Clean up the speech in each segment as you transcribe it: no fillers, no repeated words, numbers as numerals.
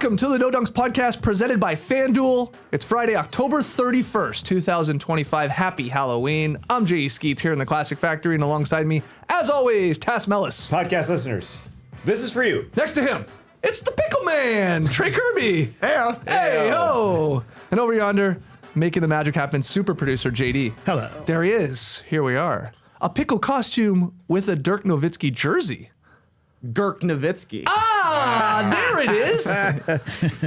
Welcome to the No Dunks podcast presented by FanDuel. It's Friday, October 31st, 2025. Happy Halloween. I'm J.E. Skeets here in the Classic Factory, and alongside me, as always, Tass Mellis. Podcast listeners, this is for you. Next to him, it's the Pickle Man, Trey Kirby. Hey-o. Hey-o. And over yonder, making the magic happen, super producer JD. Hello. There he is. Here we are. A pickle costume with a Dirk Nowitzki jersey. Dirk Nowitzki. There it is.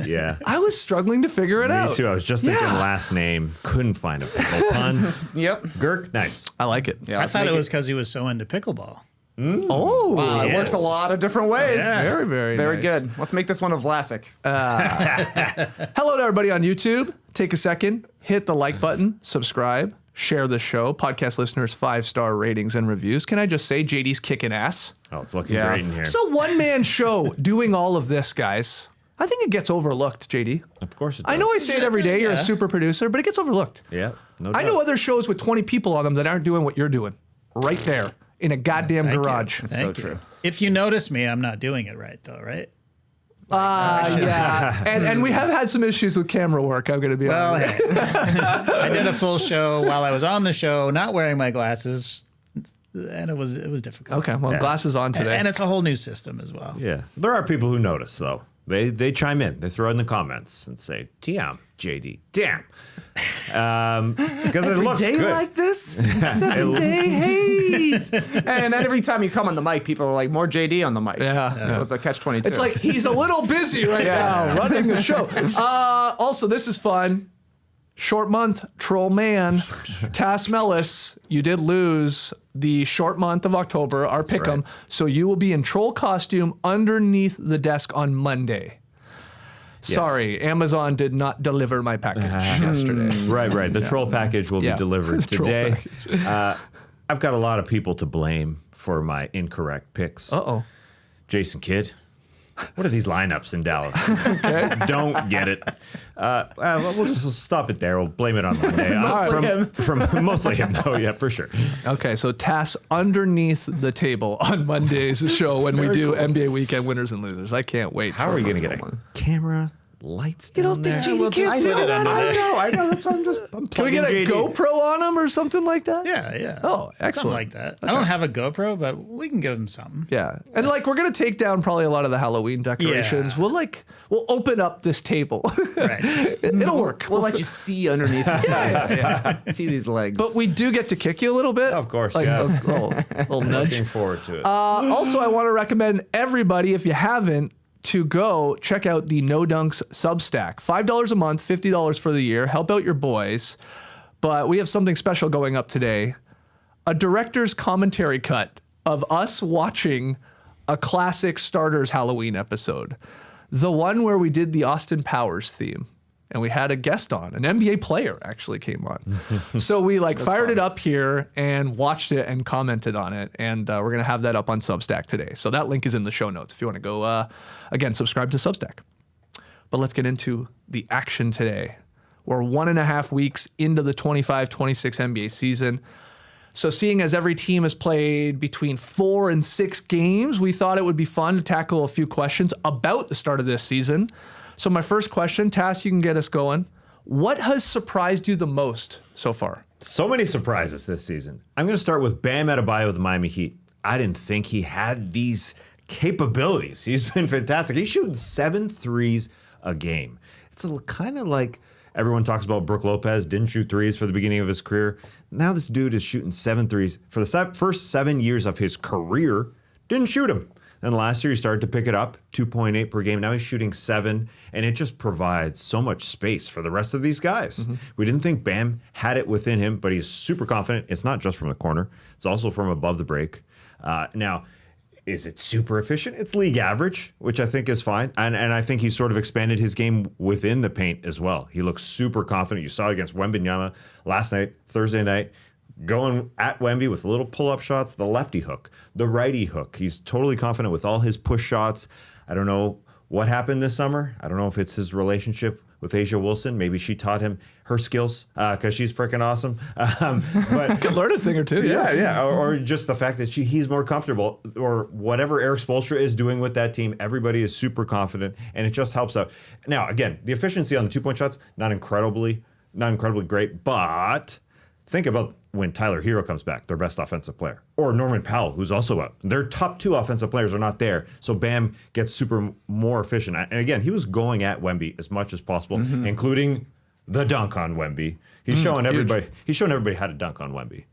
Yeah. I was struggling to figure it out. Me too. I was just thinking last name. Couldn't find a pickle pun. Yep. Gurk, nice. I like it. Yeah, I thought it was because he was so into pickleball. Oh. Wow, it works a lot of different ways. Yeah. Very Very nice. good. Let's make this one a Vlasic. Hello to everybody on YouTube. Take a second, hit the like button, subscribe, share the show. Podcast listeners, 5-star ratings and reviews. Can I just say JD's kicking ass? Oh, it's looking great in here. It's a one-man show doing all of this, guys. I think it gets overlooked, JD. Of course it does. I know I say it every day. You're a super producer, but it gets overlooked. Yeah, no doubt. I know other shows with 20 people on them that aren't doing what you're doing. Right there in a goddamn Thank you. garage. Thank so you. true. If you notice me, I'm not doing it right, though, right? Yeah. And we have had some issues with camera work, I'm going to be Well, honest. hey. I did a full show while I was on the show, not wearing my glasses, and it was difficult. Okay, well, glasses on today. And it's a whole new system as well. Yeah. There are people who notice, though. They chime in. They throw in the comments and say, damn, JD, damn. Because it looks Day good. like this, 7-day haze. And then every time you come on the mic, people are like, more JD on the mic. Yeah. So it's a catch-22. It's like he's a little busy right now running the show. Also, this is fun. Short month, Troll Man, Tass Mellis, you did lose the short month of October, our pick'em. right. So you will be in troll costume underneath the desk on Monday. Sorry, Amazon did not deliver my package yesterday. Right. The troll package will be delivered The troll today. I've got a lot of people to blame for my incorrect picks. Uh-oh. Jason Kidd. What are these lineups in Dallas? Don't get it. We'll just stop it there. We'll blame it on Monday. From mostly him, though. Yeah, for sure. Okay, so Tass underneath the table on Monday's show when we do NBA weekend winners and losers. I can't wait. How are we going to get a camera, lights You down don't think there? JD can't fit it under there? I know. That's why I'm Can we get a GoPro on him or something like that? Yeah. Oh, excellent. Something like that. I don't have a GoPro, but we can give him something. Yeah. And like we're gonna take down probably a lot of the Halloween decorations. Yeah. We'll open up this table. Right. It'll work. we'll let you see underneath. Yeah. See these legs. But we do get to kick you a little bit. Of course, like yeah. a little nudge. Looking forward to it. Also, I want to recommend everybody, if you haven't, to go check out the No Dunks Substack. $5 a month, $50 for the year. Help out your boys. But we have something special going up today. A director's commentary cut of us watching a classic Starters Halloween episode. The one where we did the Austin Powers theme. And we had a guest on. An NBA player actually came on. So we fired it up here and watched it and commented on it. And we're going to have that up on Substack today. So that link is in the show notes if you want to go, again, subscribe to Substack. But let's get into the action today. We're 1.5 weeks into the 25-26 NBA season. So seeing as every team has played between 4 and 6 games, we thought it would be fun to tackle a few questions about the start of this season. So my first question, Tass, you can get us going. What has surprised you the most so far? So many surprises this season. I'm going to start with Bam Adebayo with the Miami Heat. I didn't think he had these capabilities. He's been fantastic. He's shooting 7 threes a game. It's kind of like everyone talks about Brook Lopez, didn't shoot threes for the beginning of his career. Now this dude is shooting 7 threes. For the first 7 years of his career, didn't shoot them. Then last year he started to pick it up, 2.8 per game. Now he's shooting 7, and it just provides so much space for the rest of these guys. We didn't think Bam had it within him, but he's super confident. It's not just from the corner. It's also from above the break. Now, is it super efficient? It's league average, which I think is fine. And I think he sort of expanded his game within the paint as well. He looks super confident. You saw it against Wembanyama last night, Thursday night. Going at Wemby with little pull-up shots, the lefty hook, the righty hook. He's totally confident with all his push shots. I don't know what happened this summer. I don't know if it's his relationship with Asia Wilson. Maybe she taught him her skills because she's freaking awesome. But Could learn a thing or two. yeah. Or just the fact that he's more comfortable, or whatever Eric Spoelstra is doing with that team. Everybody is super confident, and it just helps out. Now, again, the efficiency on the 2-point shots, not incredibly great, but think about when Tyler Hero comes back, their best offensive player, or Norman Powell, who's also out. Their top 2 offensive players are not there, so Bam gets super more efficient. And again, he was going at Wemby as much as possible, including the dunk on Wemby. He's showing everybody. He's showing everybody how to dunk on Wemby.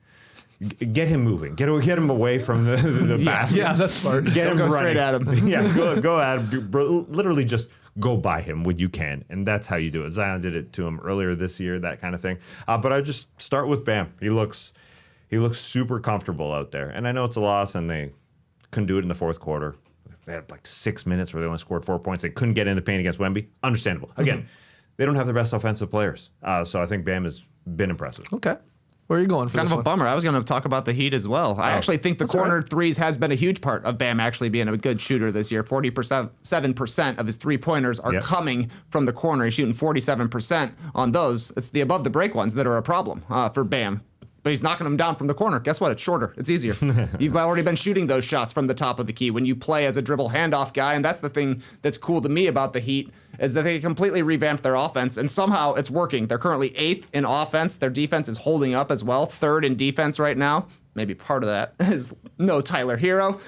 Get him moving. Get him away from the basket. Yeah, that's smart. Get him Go running. straight at him. Yeah, go at him. Literally just go by him when you can, and that's how you do it. Zion did it to him earlier this year, that kind of thing. But I just start with Bam. He looks super comfortable out there, and I know it's a loss, and they couldn't do it in the fourth quarter. They had like 6 minutes where they only scored 4 points. They couldn't get in the paint against Wemby. Understandable. Again, they don't have their best offensive players, so I think Bam has been impressive. Okay. Where are you going for Kind this of a one? bummer. I was going to talk about the Heat as well. I actually think the corner threes has been a huge part of Bam actually being a good shooter this year. 7% of his 3-pointers are coming from the corner. He's shooting 47% on those. It's the above the break ones that are a problem for Bam. But he's knocking them down from the corner. Guess what? It's shorter. It's easier. You've already been shooting those shots from the top of the key when you play as a dribble handoff guy. And that's the thing that's cool to me about the Heat is that they completely revamped their offense. And somehow it's working. They're currently 8th in offense. Their defense is holding up as well. 3rd in defense right now. Maybe part of that is no Tyler Hero.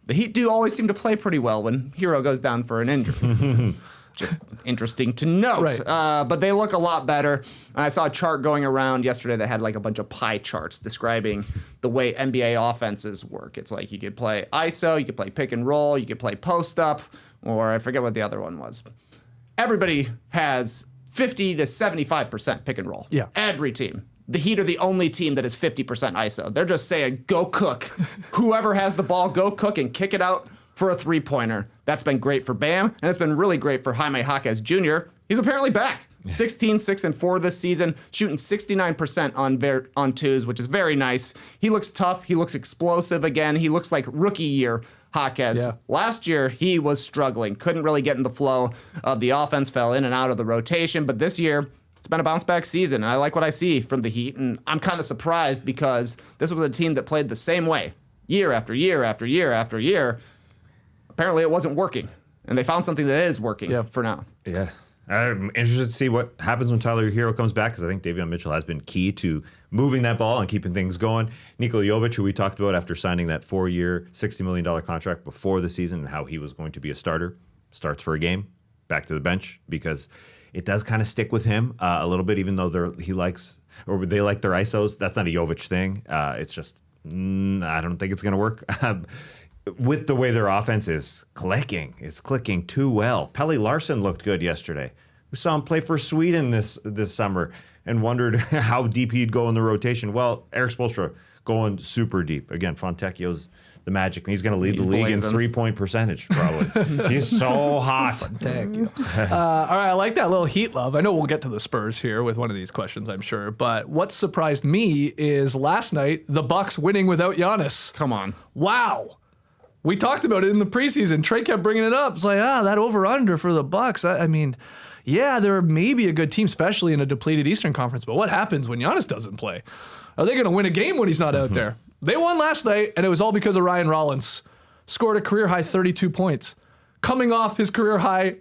The Heat do always seem to play pretty well when Hero goes down for an injury. Just interesting to note. Right. But they look a lot better. I saw a chart going around yesterday that had like a bunch of pie charts describing the way NBA offenses work. It's like you could play ISO, you could play pick and roll, you could play post up, or I forget what the other one was. Everybody has 50 to 75% pick and roll. Yeah. Every team. The Heat are the only team that is 50% ISO. They're just saying, go cook. Whoever has the ball, go cook and kick it out for a 3-pointer. That's been great for Bam, and it's been really great for Jaime Jaquez Jr. He's apparently back. 16, 6, and 4 this season, shooting 69% on twos, which is very nice. He looks tough. He looks explosive again. He looks like rookie year Jaquez. Yeah. Last year, he was struggling. Couldn't really get in the flow of the offense, fell in and out of the rotation. But this year, it's been a bounce-back season, and I like what I see from the Heat. And I'm kind of surprised because this was a team that played the same way year after year after year after year. Apparently, it wasn't working, and they found something that is working for now. Yeah. I'm interested to see what happens when Tyler Hero comes back, because I think Davion Mitchell has been key to moving that ball and keeping things going. Nikola Jovic, who we talked about after signing that 4-year, $60 million contract before the season, and how he was going to be a starter, starts for a game, back to the bench, because it does kind of stick with him a little bit, even though they like their ISOs. That's not a Jovic thing. It's just, I don't think it's going to work. With the way their offense is clicking. It's clicking too well. Pelle Larsson looked good yesterday. We saw him play for Sweden this summer and wondered how deep he'd go in the rotation. Well, Eric Spoelstra going super deep. Again, Fontecchio's the magic, and he's going to lead the league in 3-point percentage, probably. He's so hot. Thank you. All right, I like that little Heat love. I know we'll get to the Spurs here with one of these questions, I'm sure. But what surprised me is last night, the Bucks winning without Giannis. Come on. Wow. We talked about it in the preseason. Trey kept bringing it up. It's like, that over-under for the Bucks. I mean, yeah, they're maybe a good team, especially in a depleted Eastern Conference. But what happens when Giannis doesn't play? Are they going to win a game when he's not out there? They won last night, and it was all because of Ryan Rollins. Scored a career-high 32 points. Coming off his career high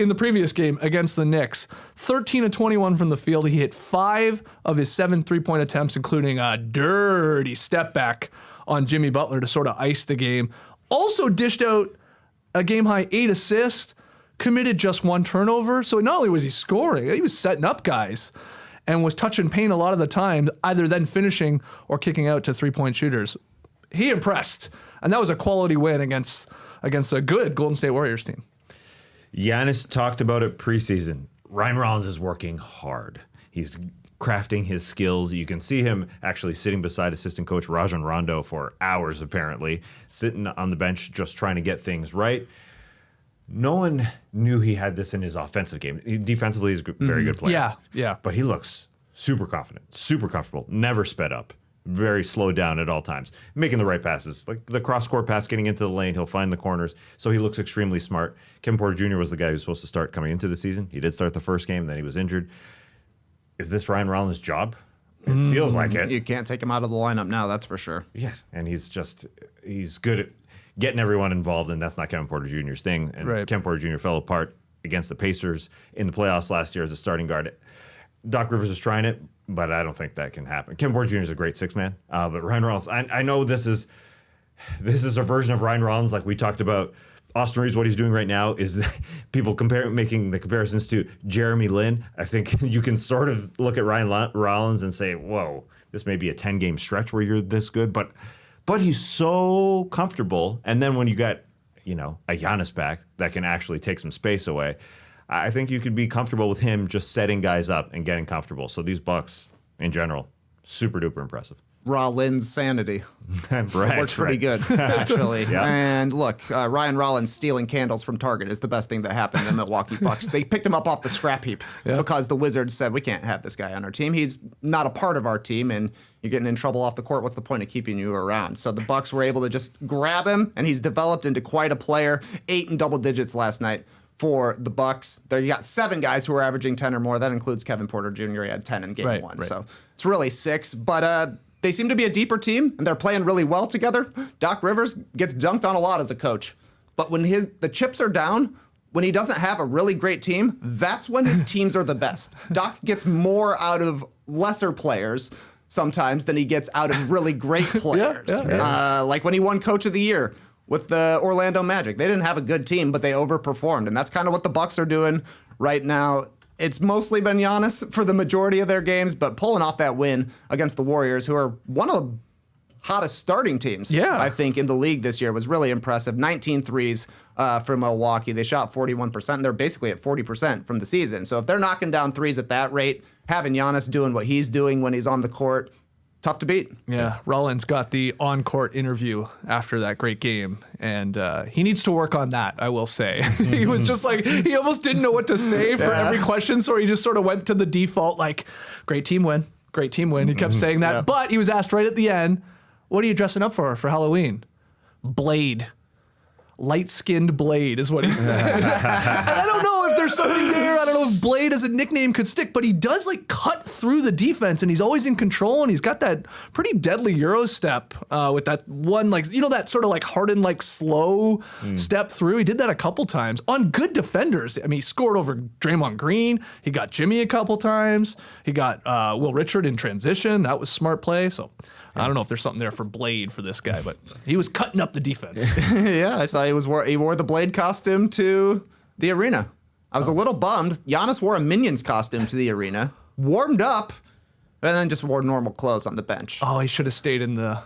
in the previous game against the Knicks. 13 of 21 from the field. He hit 5 of his 7 3-point attempts, including a dirty step back on Jimmy Butler to sort of ice the game. Also dished out a game-high 8 assists, committed just 1 turnover. So not only was he scoring, he was setting up guys and was touching paint a lot of the time, either then finishing or kicking out to 3-point shooters. He impressed, and that was a quality win against a good Golden State Warriors team. Giannis talked about it preseason. Ryan Rollins is working hard. He's crafting his skills. You can see him actually sitting beside assistant coach Rajon Rondo for hours, apparently, sitting on the bench just trying to get things right. No one knew he had this in his offensive game. Defensively, he's a very good player. Yeah. But he looks super confident, super comfortable, never sped up. very slowed down at all times, making the right passes. Like the cross-court pass getting into the lane, he'll find the corners, so he looks extremely smart. Kevin Porter Jr. was the guy who was supposed to start coming into the season. He did start the first game, then he was injured. Is this Ryan Rollins' job? It feels like it. You can't take him out of the lineup now, that's for sure. Yeah, and he's good at getting everyone involved, and that's not Kevin Porter Jr.'s thing. And Kevin Porter Jr. fell apart against the Pacers in the playoffs last year as a starting guard. Doc Rivers is trying it, but I don't think that can happen. Kevin Porter Jr. is a great six man, but Ryan Rollins, I know this is a version of Ryan Rollins like we talked about. Austin Reeves, what he's doing right now is people making the comparisons to Jeremy Lin. I think you can sort of look at Ryan Rollins and say, whoa, this may be a 10-game stretch where you're this good, but he's so comfortable. And then when you got, a Giannis back that can actually take some space away, I think you could be comfortable with him just setting guys up and getting comfortable. So these Bucks, in general, super duper impressive. Rollins' sanity. Works pretty good, actually. Yeah. And look, Ryan Rollins stealing candles from Target is the best thing that happened in the Milwaukee Bucks. They picked him up off the scrap heap because the Wizards said, we can't have this guy on our team. He's not a part of our team, and you're getting in trouble off the court. What's the point of keeping you around? So the Bucks were able to just grab him, and he's developed into quite a player. 8 in double digits last night for the Bucks. There you got 7 guys who are averaging 10 or more. That includes Kevin Porter Jr. He had 10 in game 1. So it's really 6. But they seem to be a deeper team, and they're playing really well together. Doc Rivers gets dunked on a lot as a coach. But when the chips are down, when he doesn't have a really great team, that's when his teams are the best. Doc gets more out of lesser players sometimes than he gets out of really great players. Like when he won Coach of the Year with the Orlando Magic. They didn't have a good team, but they overperformed, and that's kind of what the Bucks are doing right now. It's mostly been Giannis for the majority of their games, but pulling off that win against the Warriors, who are one of the hottest starting teams, I think, in the league this year, was really impressive. 19 threes for Milwaukee. They shot 41%, and they're basically at 40% from the season. So if they're knocking down threes at that rate, having Giannis doing what he's doing when he's on the court, tough to beat. Yeah, Rollins got the on-court interview after that great game, and he needs to work on that, I will say. He was just like, he almost didn't know what to say for every question, so he just sort of went to the default, like, great team win, great team win. He kept saying that, but he was asked right at the end, what are you dressing up for Halloween? Blade. Light-skinned Blade is what he said. And I don't know if there's something there. I don't know if Blade as a nickname could stick, but he does like cut through the defense, and he's always in control, and he's got that pretty deadly Euro step with that one, like, that sort of like Harden like slow step through. He did that a couple times on good defenders. I mean, he scored over Draymond Green. He got Jimmy a couple times. He got Will Richard in transition. That was smart play. So I don't know if there's something there for Blade for this guy, but he was cutting up the defense. Yeah, I saw he wore the Blade costume to the arena. I was a little bummed. Giannis wore a Minions costume to the arena, warmed up, and then just wore normal clothes on the bench. Oh, he should have stayed in the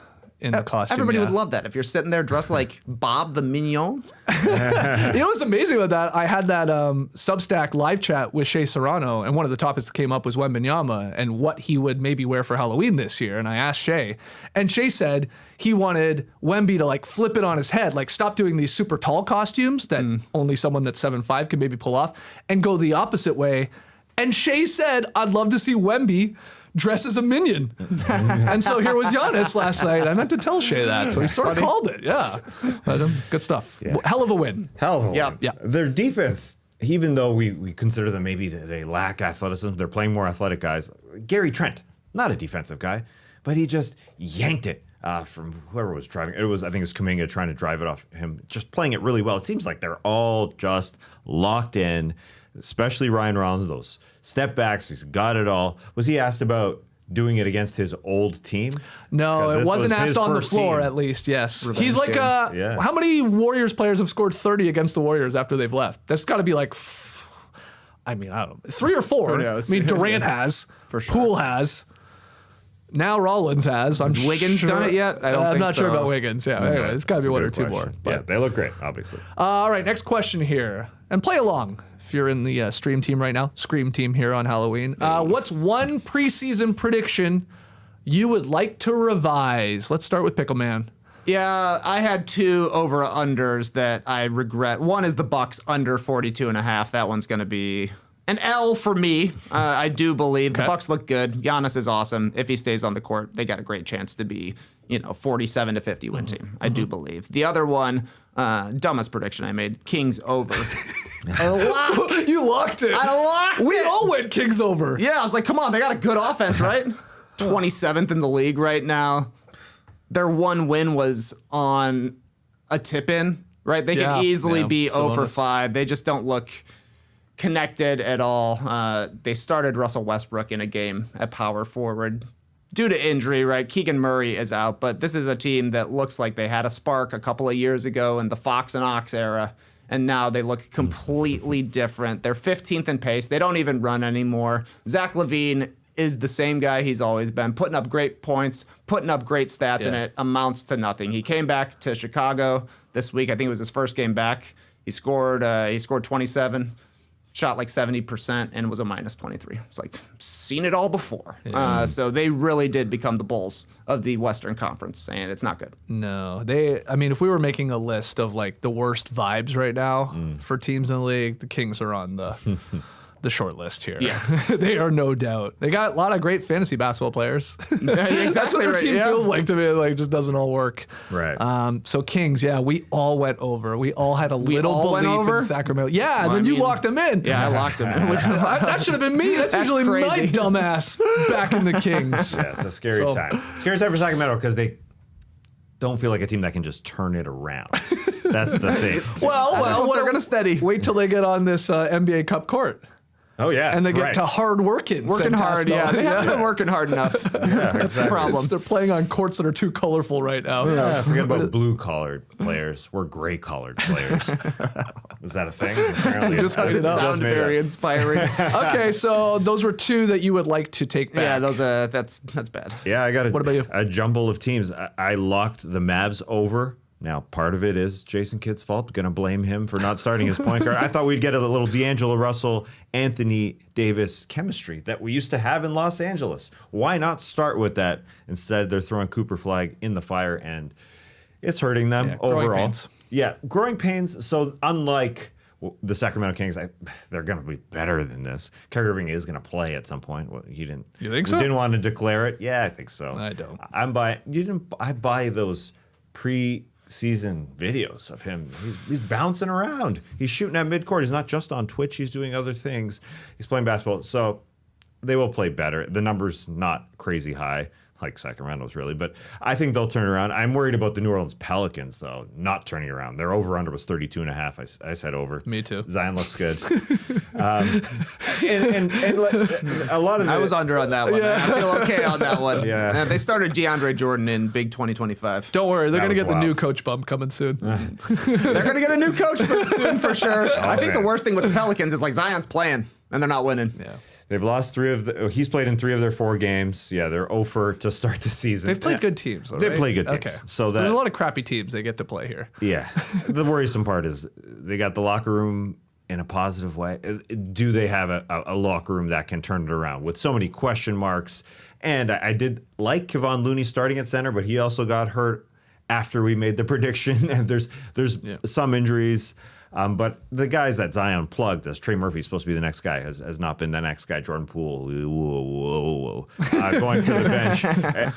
costume. Everybody would love that if you're sitting there dressed like Bob the Mignon. You know what's amazing about that? I had that Substack live chat with Shea Serrano, and one of the topics that came up was Wembanyama and what he would maybe wear for Halloween this year. And I asked Shea, and Shea said he wanted Wemby to like flip it on his head, like stop doing these super tall costumes that only someone that's 7'5" can maybe pull off, and go the opposite way. And Shea said, I'd love to see Wemby dress as a minion. And so here was Giannis last night. I meant to tell Shea that, so he sort of called it. Yeah. But, good stuff. Yeah. Hell of a win. Hell of a yeah. win. Yeah. Their defense, even though we consider them maybe they lack athleticism, they're playing more athletic guys. Gary Trent, not a defensive guy, but he just yanked it from whoever was driving. I think it was Kuminga trying to drive it off him, just playing it really well. It seems like they're all just locked in, especially Ryan Rollins, those step backs. He's got it all. Was he asked about doing it against his old team? No, it wasn't asked on the floor, at least, yes. Revenge He's like, how many Warriors players have scored 30 against the Warriors after they've left? That's got to be like, I don't know, 3 or 4. I mean, Durant has. For sure. Poole has. Now Rollins has. Has Wiggins done it yet? I'm not sure about Wiggins. Yeah, anyway, it's got to be 1 or 2 more. But. Yeah, they look great, obviously. All right, next question here. And play along if you're in the stream team right now. Scream team here on Halloween. What's one preseason prediction you would like to revise? Let's start with Pickle Man. Yeah, I had 2 over-unders that I regret. One is the Bucks under 42.5. That one's going to be An L for me. I do believe the Bucks look good. Giannis is awesome. If he stays on the court, they got a great chance to be, 47-50 win team. I do believe. The other one, dumbest prediction I made, Kings over. You locked it. I locked it. We all went Kings over. Yeah, I was like, come on, they got a good offense, right? 27th in the league right now. Their one win was on a tip-in, right? They could easily be 0 for 5. They just don't look connected at all. They started Russell Westbrook in a game at power forward due to injury, right? Keegan Murray is out, but this is a team that looks like they had a spark a couple of years ago in the Fox and Ox era, and now they look completely different. They're 15th in pace. They don't even run anymore. Zach LaVine is the same guy he's always been, putting up great points, putting up great stats, and it amounts to nothing. He came back to Chicago this week. I think it was his first game back. He scored 27, shot like 70%, and was a minus 23. It's like, seen it all before. So they really did become the Bulls of the Western Conference, and it's not good. No, if we were making a list of like the worst vibes right now for teams in the league, the Kings are on the short list here. Yes. They are no doubt. They got a lot of great fantasy basketball players. That's what their team feels like to me. Like, just doesn't all work. Right. So Kings, we all went over. We all had a little belief in Sacramento. Yeah, and then you locked them in. Yeah, I locked them in. That should have been me. That's usually crazy. my dumbass back in the Kings. Yeah, it's a scary time. Scary time for Sacramento because they don't feel like a team that can just turn it around. That's the thing. Well, they're going to steady. Wait till they get on this NBA Cup court. Oh, yeah. And they get to hard working. Working hard, yeah. They haven't been working hard enough. That's the problem. They're playing on courts that are too colorful right now. Yeah, forget about blue-collared players. We're gray-collared players. Is that a thing? Apparently, Just has it up. Sound very inspiring. Okay, so those were two that you would like to take back. Yeah, that's bad. Yeah, I got What about you? A jumble of teams. I locked the Mavs over. Now, part of it is Jason Kidd's fault. Going to blame him for not starting his point guard. I thought we'd get a little D'Angelo Russell, Anthony Davis chemistry that we used to have in Los Angeles. Why not start with that? Instead, they're throwing Cooper Flag in the fire, and it's hurting them overall. Growing pains. Yeah, growing pains. So unlike the Sacramento Kings, they're going to be better than this. Kyrie Irving is going to play at some point. Well, he didn't. You think so? Didn't want to declare it. Yeah, I think so. I don't. I buy those pre-season videos of him. He's bouncing around. He's shooting at midcourt. He's not just on Twitch. He's doing other things. He's playing basketball. So they will play better. The number's not crazy high, like Sacramento's really, but I think they'll turn around. I'm worried about the New Orleans Pelicans, though, not turning around. Their over-under was 32.5. I said over. Me too. Zion looks good. And a lot of I was under on that one. Yeah. I feel okay on that one. Yeah. They started DeAndre Jordan in Big 2025. Don't worry, they're going to was get the wild. new coach bump coming soon. They're going to get a new coach soon for sure. I think man. the worst thing with the Pelicans is like Zion's playing and they're not winning. Yeah. They've lost he's played in 3 of their 4 games. Yeah, they're 0 to start the season. They've played good teams. Though, They right? play good teams. Okay. So there's a lot of crappy teams they get to play here. Yeah. The worrisome part is they got the locker room in a positive way. Do they have a locker room that can turn it around with so many question marks? And I did like Kevon Looney starting at center, but he also got hurt after we made the prediction. And there's some injuries. But the guys that Zion plugged, as Trey Murphy's supposed to be the next guy, has not been the next guy. Jordan Poole, going to the bench.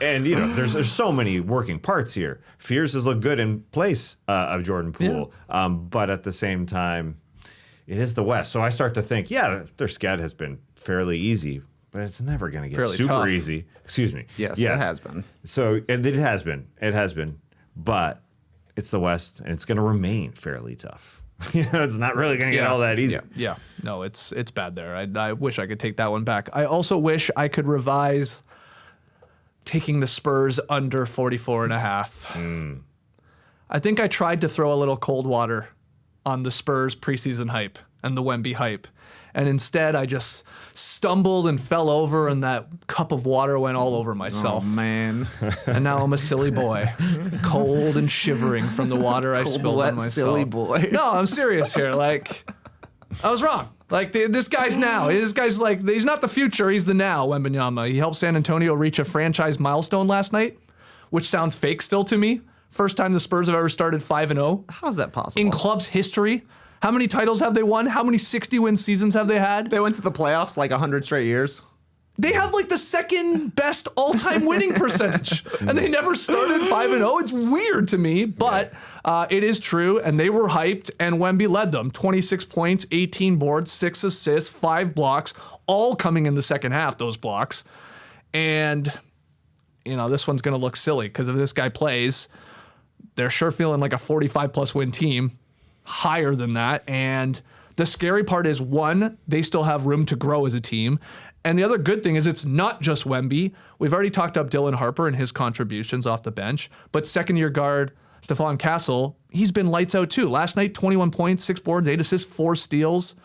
And, there's so many working parts here. Fears has looked good in place of Jordan Poole. Yeah. But at the same time, it is the West. So I start to think, their sched has been fairly easy, but it's never going to get Fairly super tough. easy. Excuse me. Yes, it has been. So and it has been. It has been. But it's the West, and it's going to remain fairly tough. It's not really going to get all that easy. Yeah. No, it's bad there. I wish I could take that one back. I also wish I could revise taking the Spurs under 44.5. I think I tried to throw a little cold water on the Spurs preseason hype and the Wemby hype. And instead, I just stumbled and fell over, and that cup of water went all over myself. Oh, man. And now I'm a silly boy, cold and shivering from the water I spilled on myself. Silly boy. No, I'm serious here. Like, I was wrong. Like, this guy's now. This guy's like, he's not the future, he's the now, Wembanyama. He helped San Antonio reach a franchise milestone last night, which sounds fake still to me. First time the Spurs have ever started 5-0. How is that possible? In club's history. How many titles have they won? How many 60-win seasons have they had? They went to the playoffs like 100 straight years. They have like the second best all-time winning percentage, and they never started 5-0. It's weird to me, but it is true, and they were hyped, and Wemby led them. 26 points, 18 boards, 6 assists, 5 blocks, all coming in the second half, those blocks. And, you know, this one's going to look silly because if this guy plays, they're sure feeling like a 45-plus win team, higher than that. And the scary part is, one, they still have room to grow as a team. And the other good thing is it's not just Wemby. We've already talked up Dylan Harper and his contributions off the bench, but second-year guard Stephon Castle, he's been lights out too. Last night, 21 points, 6 boards, 8 assists, 4 steals.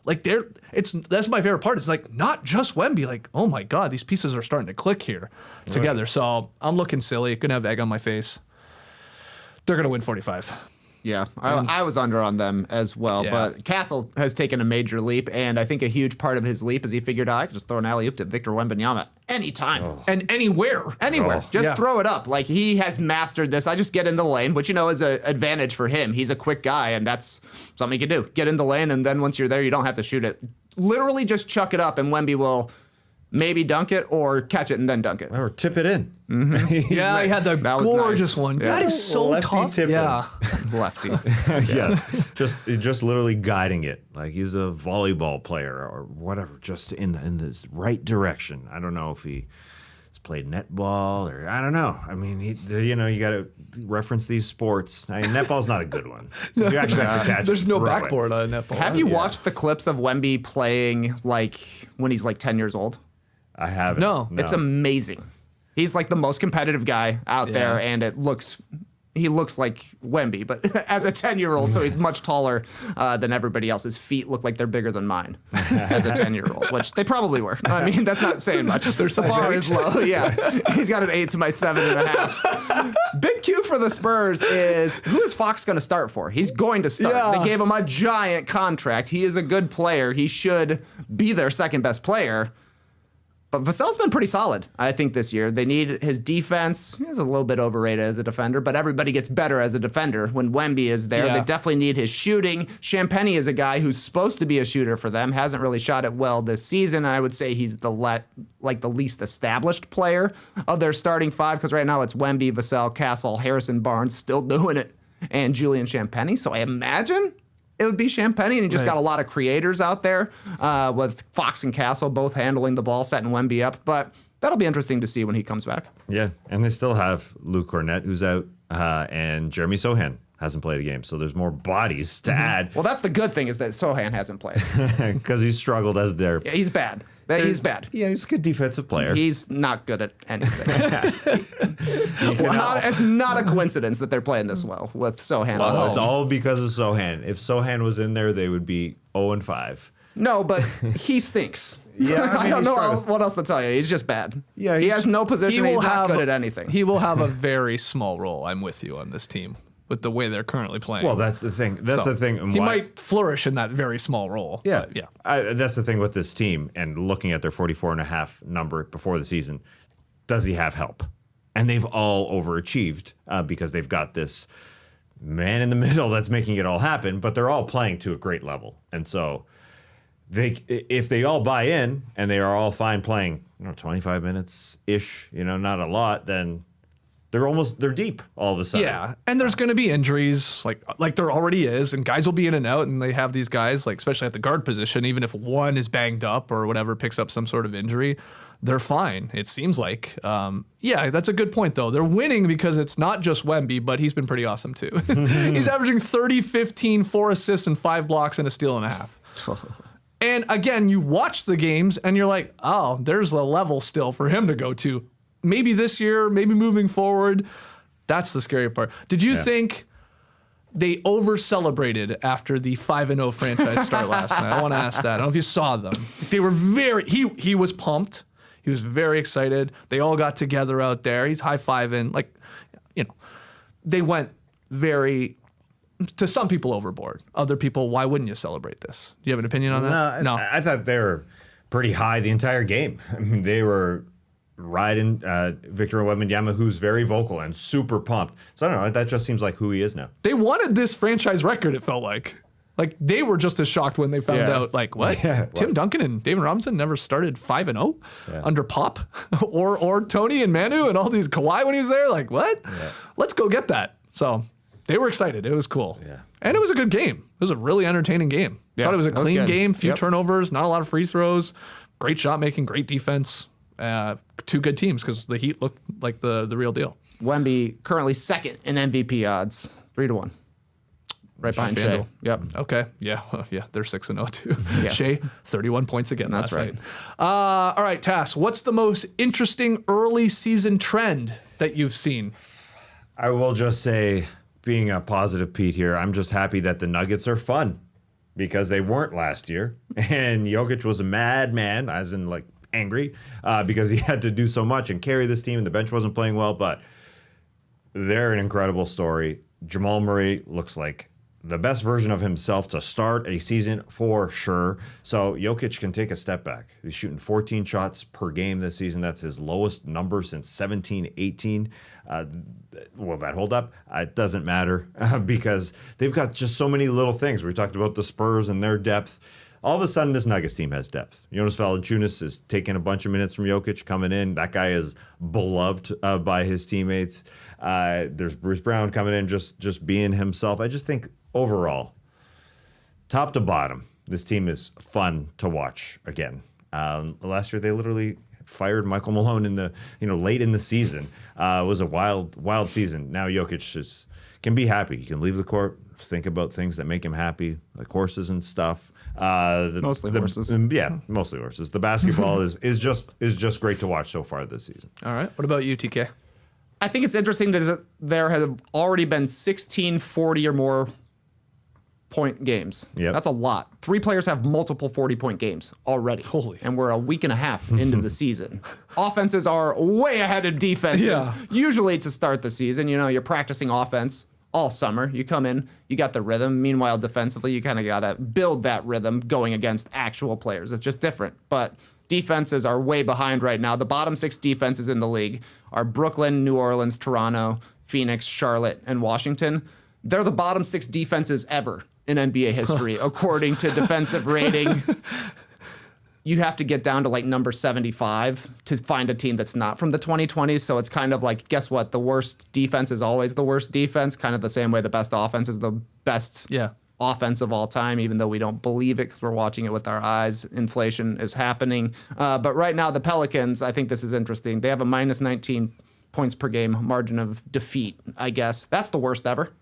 Like that's my favorite part. It's like not just Wemby. Like, oh my God, these pieces are starting to click here together. Right. So I'm looking silly. Gonna have egg on my face. They're gonna win 45. Yeah, I was under on them as well, but Castle has taken a major leap, and I think a huge part of his leap is he figured out I could just throw an alley-oop to Victor Wembanyama anytime. And anywhere. Just throw it up. Like, he has mastered this. I just get in the lane, which, you know, is an advantage for him. He's a quick guy, and that's something he can do. Get in the lane, and then once you're there, you don't have to shoot it. Literally just chuck it up, and Wemby will maybe dunk it or catch it and then dunk it. Or tip it in. Mm-hmm. Yeah, he had the gorgeous one. Yeah. That is so lefty tough. Tipper. Yeah. Lefty. Yeah. Just literally guiding it. Like he's a volleyball player or whatever, just in the right direction. I don't know if he's played netball or I don't know. I mean, you got to reference these sports. I mean, netball's not a good one. So you actually have to catch There's it, no throw backboard it. on netball. Have you watched the clips of Wemby playing like when he's like 10 years old? I haven't. No. It's amazing. He's like the most competitive guy out there, and he looks like Wemby, but as a 10-year-old, so he's much taller than everybody else. His feet look like they're bigger than mine as a 10-year-old, which they probably were. I mean, that's not saying much. The bar is low. Yeah, he's got an 8 to my 7.5. Big Q for the Spurs is, who is Fox going to start for? He's going to start. Yeah. They gave him a giant contract. He is a good player. He should be their second best player. But Vassell's been pretty solid, I think, this year. They need his defense. He's a little bit overrated as a defender, but everybody gets better as a defender when Wemby is there. Yeah. They definitely need his shooting. Champagny is a guy who's supposed to be a shooter for them, hasn't really shot it well this season. And I would say he's the least established player of their starting five, because right now it's Wemby, Vassell, Castle, Harrison Barnes still doing it, and Julian Champagny. So I imagine it would be Champagny, and he just got a lot of creators out there with Fox and Castle both handling the ball, setting Wemby up. But that'll be interesting to see when he comes back. Yeah, and they still have Luke Cornett, who's out, and Jeremy Sohan hasn't played a game. So there's more bodies to add. Well, that's the good thing, is that Sohan hasn't played. Because he's struggled as their... Yeah, he's bad. He's bad. Yeah, he's a good defensive player. He's not good at anything. It's not a coincidence that they're playing this well with Sohan. Well, it's all because of Sohan. If Sohan was in there, they would be 0-5. No, but he stinks. Yeah, I mean, I don't know what else to tell you. He's just bad. Yeah, he has no position. He's not good at anything. anything. He will have a very small role. I'm with you on this team with the way they're currently playing. Well, that's the thing. That's the thing. He might flourish in that very small role. Yeah, yeah. That's the thing with this team. And looking at their 44.5 number before the season, does he have help? And they've all overachieved because they've got this man in the middle that's making it all happen. But they're all playing to a great level, and so if they all buy in and they are all fine playing, 25 minutes ish, not a lot, then they're deep all of a sudden. Yeah, and there's going to be injuries like there already is, and guys will be in and out, and they have these guys, like especially at the guard position, even if one is banged up or whatever, picks up some sort of injury, they're fine, it seems like. Yeah, that's a good point, though. They're winning because it's not just Wemby, but he's been pretty awesome, too. He's averaging 30, 15, 4 assists, and 5 blocks and a steal and a half. And again, you watch the games, and you're like, oh, there's a level still for him to go to. Maybe this year, maybe moving forward. That's the scary part. Did you think they over-celebrated after the 5-0 franchise start last night? I want to ask that. I don't know if you saw them. They were he was pumped. He was very excited. They all got together out there. He's high-fiving. They went very, to some people, overboard. Other people, why wouldn't you celebrate this? Do you have an opinion on that? No. I thought they were pretty high the entire game. I mean, they were riding Victor Wembanyama, who's very vocal and super pumped. So I don't know. That just seems like who he is now. They wanted this franchise record, it felt like. Like they were just as shocked when they found out, like, what? Tim Duncan and David Robinson never started 5-0 under Pop or Tony and Manu and all these Kawhi when he was there. Like, what? Yeah. Let's go get that. So they were excited. It was cool. Yeah. And it was a good game. It was a really entertaining game. Thought it was a clean game, few turnovers, not a lot of free throws, great shot making, great defense. Two good teams because the Heat looked like the real deal. Wemby currently second in MVP odds, 3-1. Right behind Shea. Yep. Okay. Yeah. Yeah. They're 6-0 too. Yeah. Shea, 31 points again. That's right. All right, Tass. What's the most interesting early season trend that you've seen? I will just say, being a positive Pete here, I'm just happy that the Nuggets are fun because they weren't last year, and Jokic was a madman, as in like angry, because he had to do so much and carry this team, and the bench wasn't playing well. But they're an incredible story. Jamal Murray looks like the best version of himself to start a season for sure. So Jokic can take a step back. He's shooting 14 shots per game this season. That's his lowest number since 17-18. Will that hold up? It doesn't matter because they've got just so many little things. We talked about the Spurs and their depth. All of a sudden, this Nuggets team has depth. Jonas Valanciunas is taking a bunch of minutes from Jokic coming in. That guy is beloved by his teammates. There's Bruce Brown coming in, just being himself. I just think overall, top to bottom, this team is fun to watch again. Last year, they literally fired Michael Malone in the late in the season. It was a wild season. Now Jokic can be happy. He can leave the court, think about things that make him happy, like horses and stuff. Mostly horses. Yeah, mostly horses. The basketball is just great to watch so far this season. All right. What about you, TK? I think it's interesting that there have already been 16 40 or more point games. Yep. That's a lot. 3 players have multiple 40-point games already. Holy. And we're a week and a half into the season. Offenses are way ahead of defenses. Usually to start the season, you're practicing offense all summer. You come in, you got the rhythm. Meanwhile, defensively, you kind of got to build that rhythm going against actual players. It's just different. But defenses are way behind right now. The bottom 6 defenses in the league are Brooklyn, New Orleans, Toronto, Phoenix, Charlotte, and Washington. They're the bottom 6 defenses ever in NBA history, according to defensive rating. You have to get down to like number 75 to find a team that's not from the 2020s. So it's kind of like, guess what? The worst defense is always the worst defense, kind of the same way the best offense is the best offense of all time, even though we don't believe it because we're watching it with our eyes. Inflation is happening. But right now, the Pelicans, I think this is interesting. They have a minus 19 points per game margin of defeat, I guess. That's the worst ever.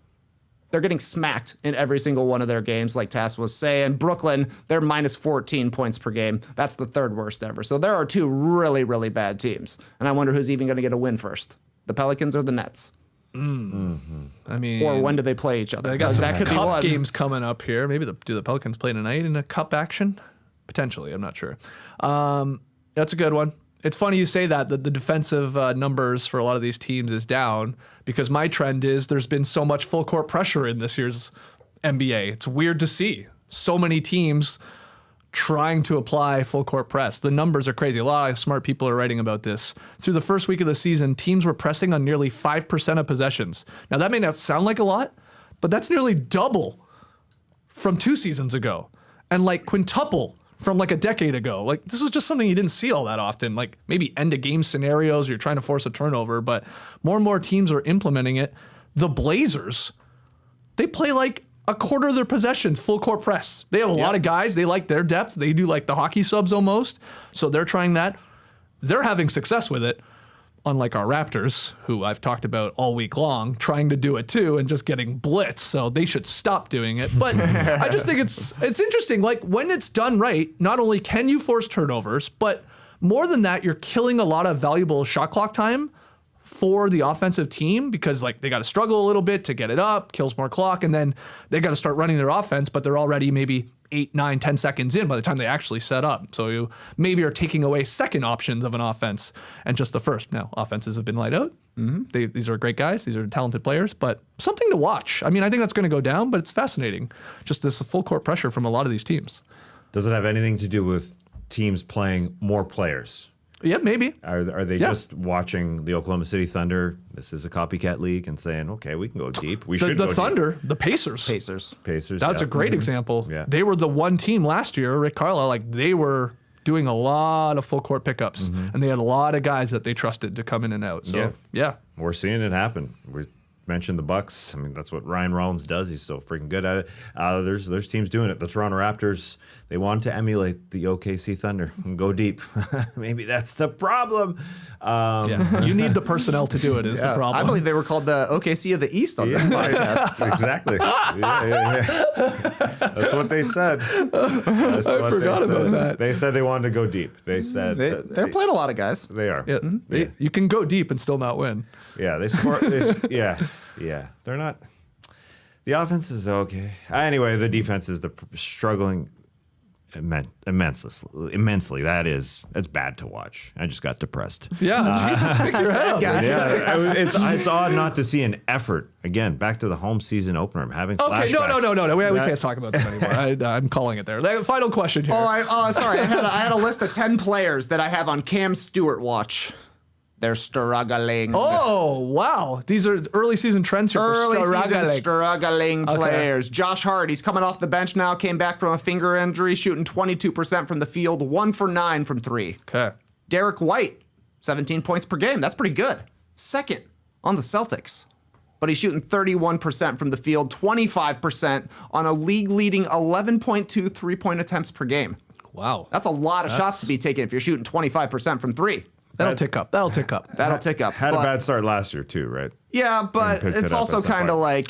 They're getting smacked in every single one of their games, like Tass was saying. Brooklyn, they're minus 14 points per game. That's the 3rd worst ever. So there are 2 really, really bad teams. And I wonder who's even going to get a win first, the Pelicans or the Nets. Mm-hmm. I mean, or when do they play each other? They got some that could cup be games coming up here. Maybe do the Pelicans play tonight in a cup action? Potentially, I'm not sure. That's a good one. It's funny you say that the defensive numbers for a lot of these teams is down because my trend is there's been so much full court pressure in this year's NBA. It's weird to see so many teams trying to apply full court press. The numbers are crazy. A lot of smart people are writing about this. Through the first week of the season, teams were pressing on nearly 5% of possessions. Now that may not sound like a lot, but that's nearly double from 2 seasons ago and like quintuple from like a decade ago. Like this was just something you didn't see all that often. Like maybe end of game scenarios, you're trying to force a turnover, but more and more teams are implementing it. The Blazers, they play like a quarter of their possessions full court press. They have a lot of guys. They like their depth. They do like the hockey subs almost. So they're trying that. They're having success with it. Unlike our Raptors, who I've talked about all week long, trying to do it too and just getting blitzed. So they should stop doing it. But I just think it's interesting. Like when it's done right, not only can you force turnovers, but more than that, you're killing a lot of valuable shot clock time for the offensive team because like they got to struggle a little bit to get it up, kills more clock, and then they got to start running their offense, but they're already maybe 8, 9, 10 seconds in by the time they actually set up. So you maybe are taking away second options of an offense and just the first. Now, offenses have been light out. Mm-hmm. These are great guys. These are talented players, but something to watch. I mean, I think that's going to go down, but it's fascinating. Just this full court pressure from a lot of these teams. Does it have anything to do with teams playing more players? Yeah, maybe. Are they just watching the Oklahoma City Thunder? This is a copycat league, and saying, okay, we can go deep. We should The go Thunder, the Pacers. Pacers. That's a great example. Yeah. They were the one team last year, Rick Carlisle, like they were doing a lot of full court pickups, and they had a lot of guys that they trusted to come in and out. So, yeah. We're seeing it happen. We mentioned the Bucks. I mean, that's what Ryan Rollins does. He's so freaking good at it. There's teams doing it. The Toronto Raptors, they wanted to emulate the OKC Thunder and go deep. Maybe that's the problem. Yeah. You need the personnel to do it is the problem. I believe they were called the OKC of the East on this podcast. Exactly. Yeah. That's what they said. I forgot about that. They said they wanted to go deep. They said They're playing a lot of guys. they are. Yeah. You can go deep and still not win. Yeah, they score. Yeah. They're not. The offense is okay. Anyway, the defense is struggling immensely. That's bad to watch. I just got depressed. Yeah, Jesus, pick your head up. Yeah, it's odd not to see an effort. Again, back to the home season opener. I'm having flashbacks. Okay, no. We can't talk about them anymore. I'm calling it there. Final question here. Sorry. I had a list of 10 players that I have on Cam Stewart watch. They're struggling. Oh, wow. These are early season trends here Early for season struggling players. Josh Hart, he's coming off the bench now, came back from a finger injury, shooting 22% from the field, 1 for 9 from 3. Okay. Derek White, 17 points per game. That's pretty good. Second on the Celtics. But he's shooting 31% from the field, 25% on a league-leading 11.2 three-point attempts per game. Wow. That's a lot of shots to be taken if you're shooting 25% from 3. That'll tick up. That'll tick up. Had a bad start last year too, right? Yeah, but it's also kind of like...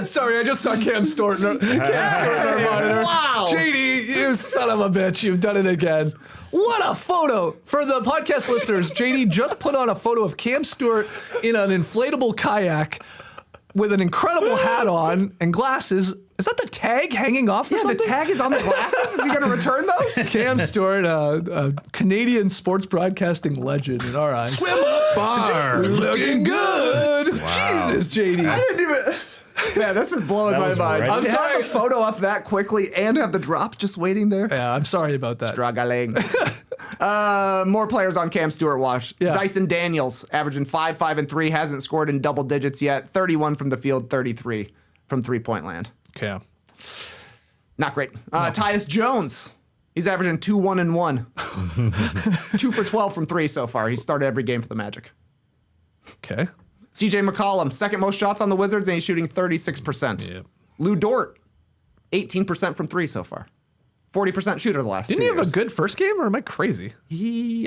Sorry, I just saw Cam Stewart in our monitor. Wow. JD, you son of a bitch. You've done it again. What a photo. For the podcast listeners, JD just put on a photo of Cam Stewart in an inflatable kayak with an incredible hat on and glasses. Is that the tag hanging off or something? The tag is on the glasses? Is he going to return those? Cam Stewart, a Canadian sports broadcasting legend in our eyes. Swim up bar. Looking good. Wow. Jesus, JD. I didn't even... Man, this is blowing my mind. right. I'm To sorry. have the photo up that quickly and have the drop just waiting there. Yeah, I'm sorry about that. Struggling. More players on Cam Stewart watch. Yeah. Dyson Daniels, averaging 5, 5, and 3, hasn't scored in double digits yet. 31 from the field, 33 from three-point land. Okay. Not great. Tyus Jones, he's averaging 2, 1, and 1. 2 for 12 from 3 so far. He started every game for the Magic. Okay. CJ McCollum, second most shots on the Wizards, and he's shooting 36%. Yep. Lou Dort, 18% from 3 so far. 40% shooter the last Didn't 2 he have years. a good first game, or am I crazy?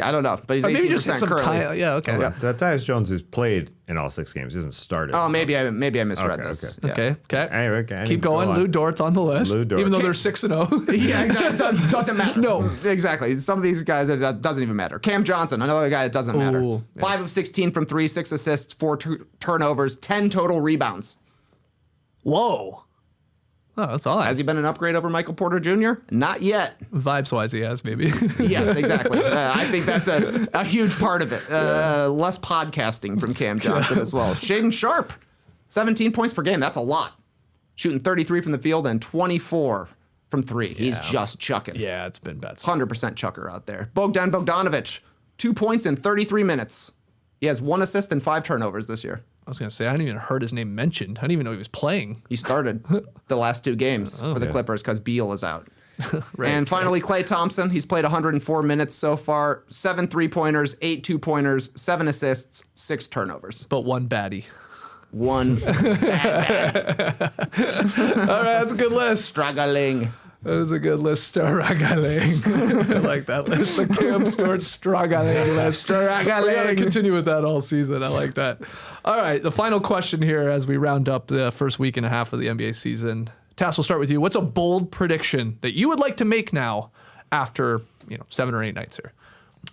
I don't know, but he's 18% Maybe just hit some currently. time. Yeah, okay. Tyus Jones has played in all 6 games. He hasn't started. Oh, maybe I misread Okay, this. okay. Yeah. Okay. Anyway, okay. Keep going. Go on. Lou Dort's on the list. Lou Dort. Even though they're 6-0. Yeah, exactly. It doesn't matter. No, exactly. Some of these guys, it doesn't even matter. Cam Johnson, another guy, it doesn't matter. Ooh, 5 of 16 from 3, 6 assists, 4 turnovers, 10 total rebounds. Whoa. Oh, that's odd. Has he been an upgrade over Michael Porter Jr.? Not yet. Vibes-wise, he has, maybe. Yes, exactly. I think that's a huge part of it. Less podcasting from Cam Johnson as well. Shaden Sharp, 17 points per game. That's a lot. Shooting 33 from the field and 24 from 3. He's just chucking. Yeah, it's been bad. 100% chucker out there. Bogdan Bogdanovic, 2 points in 33 minutes. He has 1 assist and 5 turnovers this year. I was going to say, I hadn't even heard his name mentioned. I didn't even know he was playing. He started the last 2 games for the Clippers because Beal is out. And finally, Klay Thompson. He's played 104 minutes so far. 7 3-pointers, 8 2-pointers, 7 assists, 6 turnovers. But one baddie. 1 bad. All right, that's a good list. Struggling. That was a good list. Struggling. I like that list. The Cam Stewart struggling list. We gotta continue with that all season. I like that. All right, the final question here as we round up the first week and a half of the NBA season. Tass, we'll start with you. What's a bold prediction that you would like to make now after 7 or 8 nights here?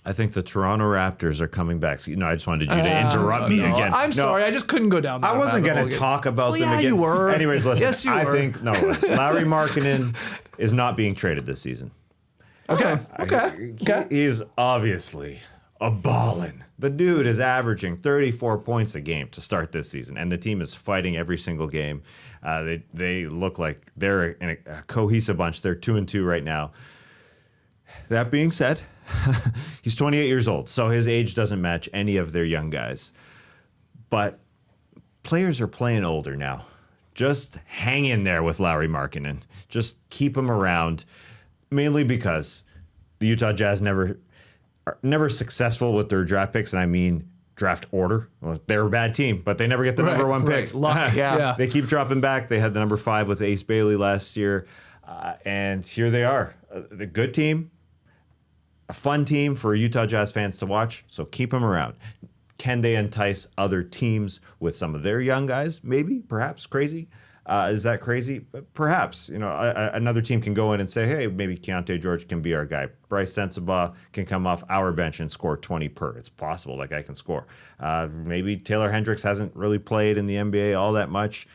I think the Toronto Raptors are coming back. So, I just wanted you to interrupt me again. I'm sorry. I just couldn't go down that I wasn't rabbit going hole to again. talk about them yeah, again. you were. Anyways, listen. Yes, you I were. think Larry Markkinen is not being traded this season. Okay. He is obviously a ballin'. The dude is averaging 34 points a game to start this season, and the team is fighting every single game. They look like they're in a cohesive bunch. They're 2-2 right now. That being said, He's 28 years old, so his age doesn't match any of their young guys. But players are playing older now. Just hang in there with Lauri Markkanen. Just keep him around, mainly because the Utah Jazz are never successful with their draft picks, and I mean draft order. Well, they're a bad team, but they never get the number one pick. Luck. Yeah. They keep dropping back. They had the number 5 with Ace Bailey last year, and here they are. A good team, a fun team for Utah Jazz fans to watch, so keep them around. Can they entice other teams with some of their young guys? Maybe, perhaps, crazy. Is that crazy? Perhaps. Another team can go in and say, hey, maybe Keontae George can be our guy. Bryce Sensabaugh can come off our bench and score 20 per. It's possible that guy can score. Maybe Taylor Hendricks hasn't really played in the NBA all that much.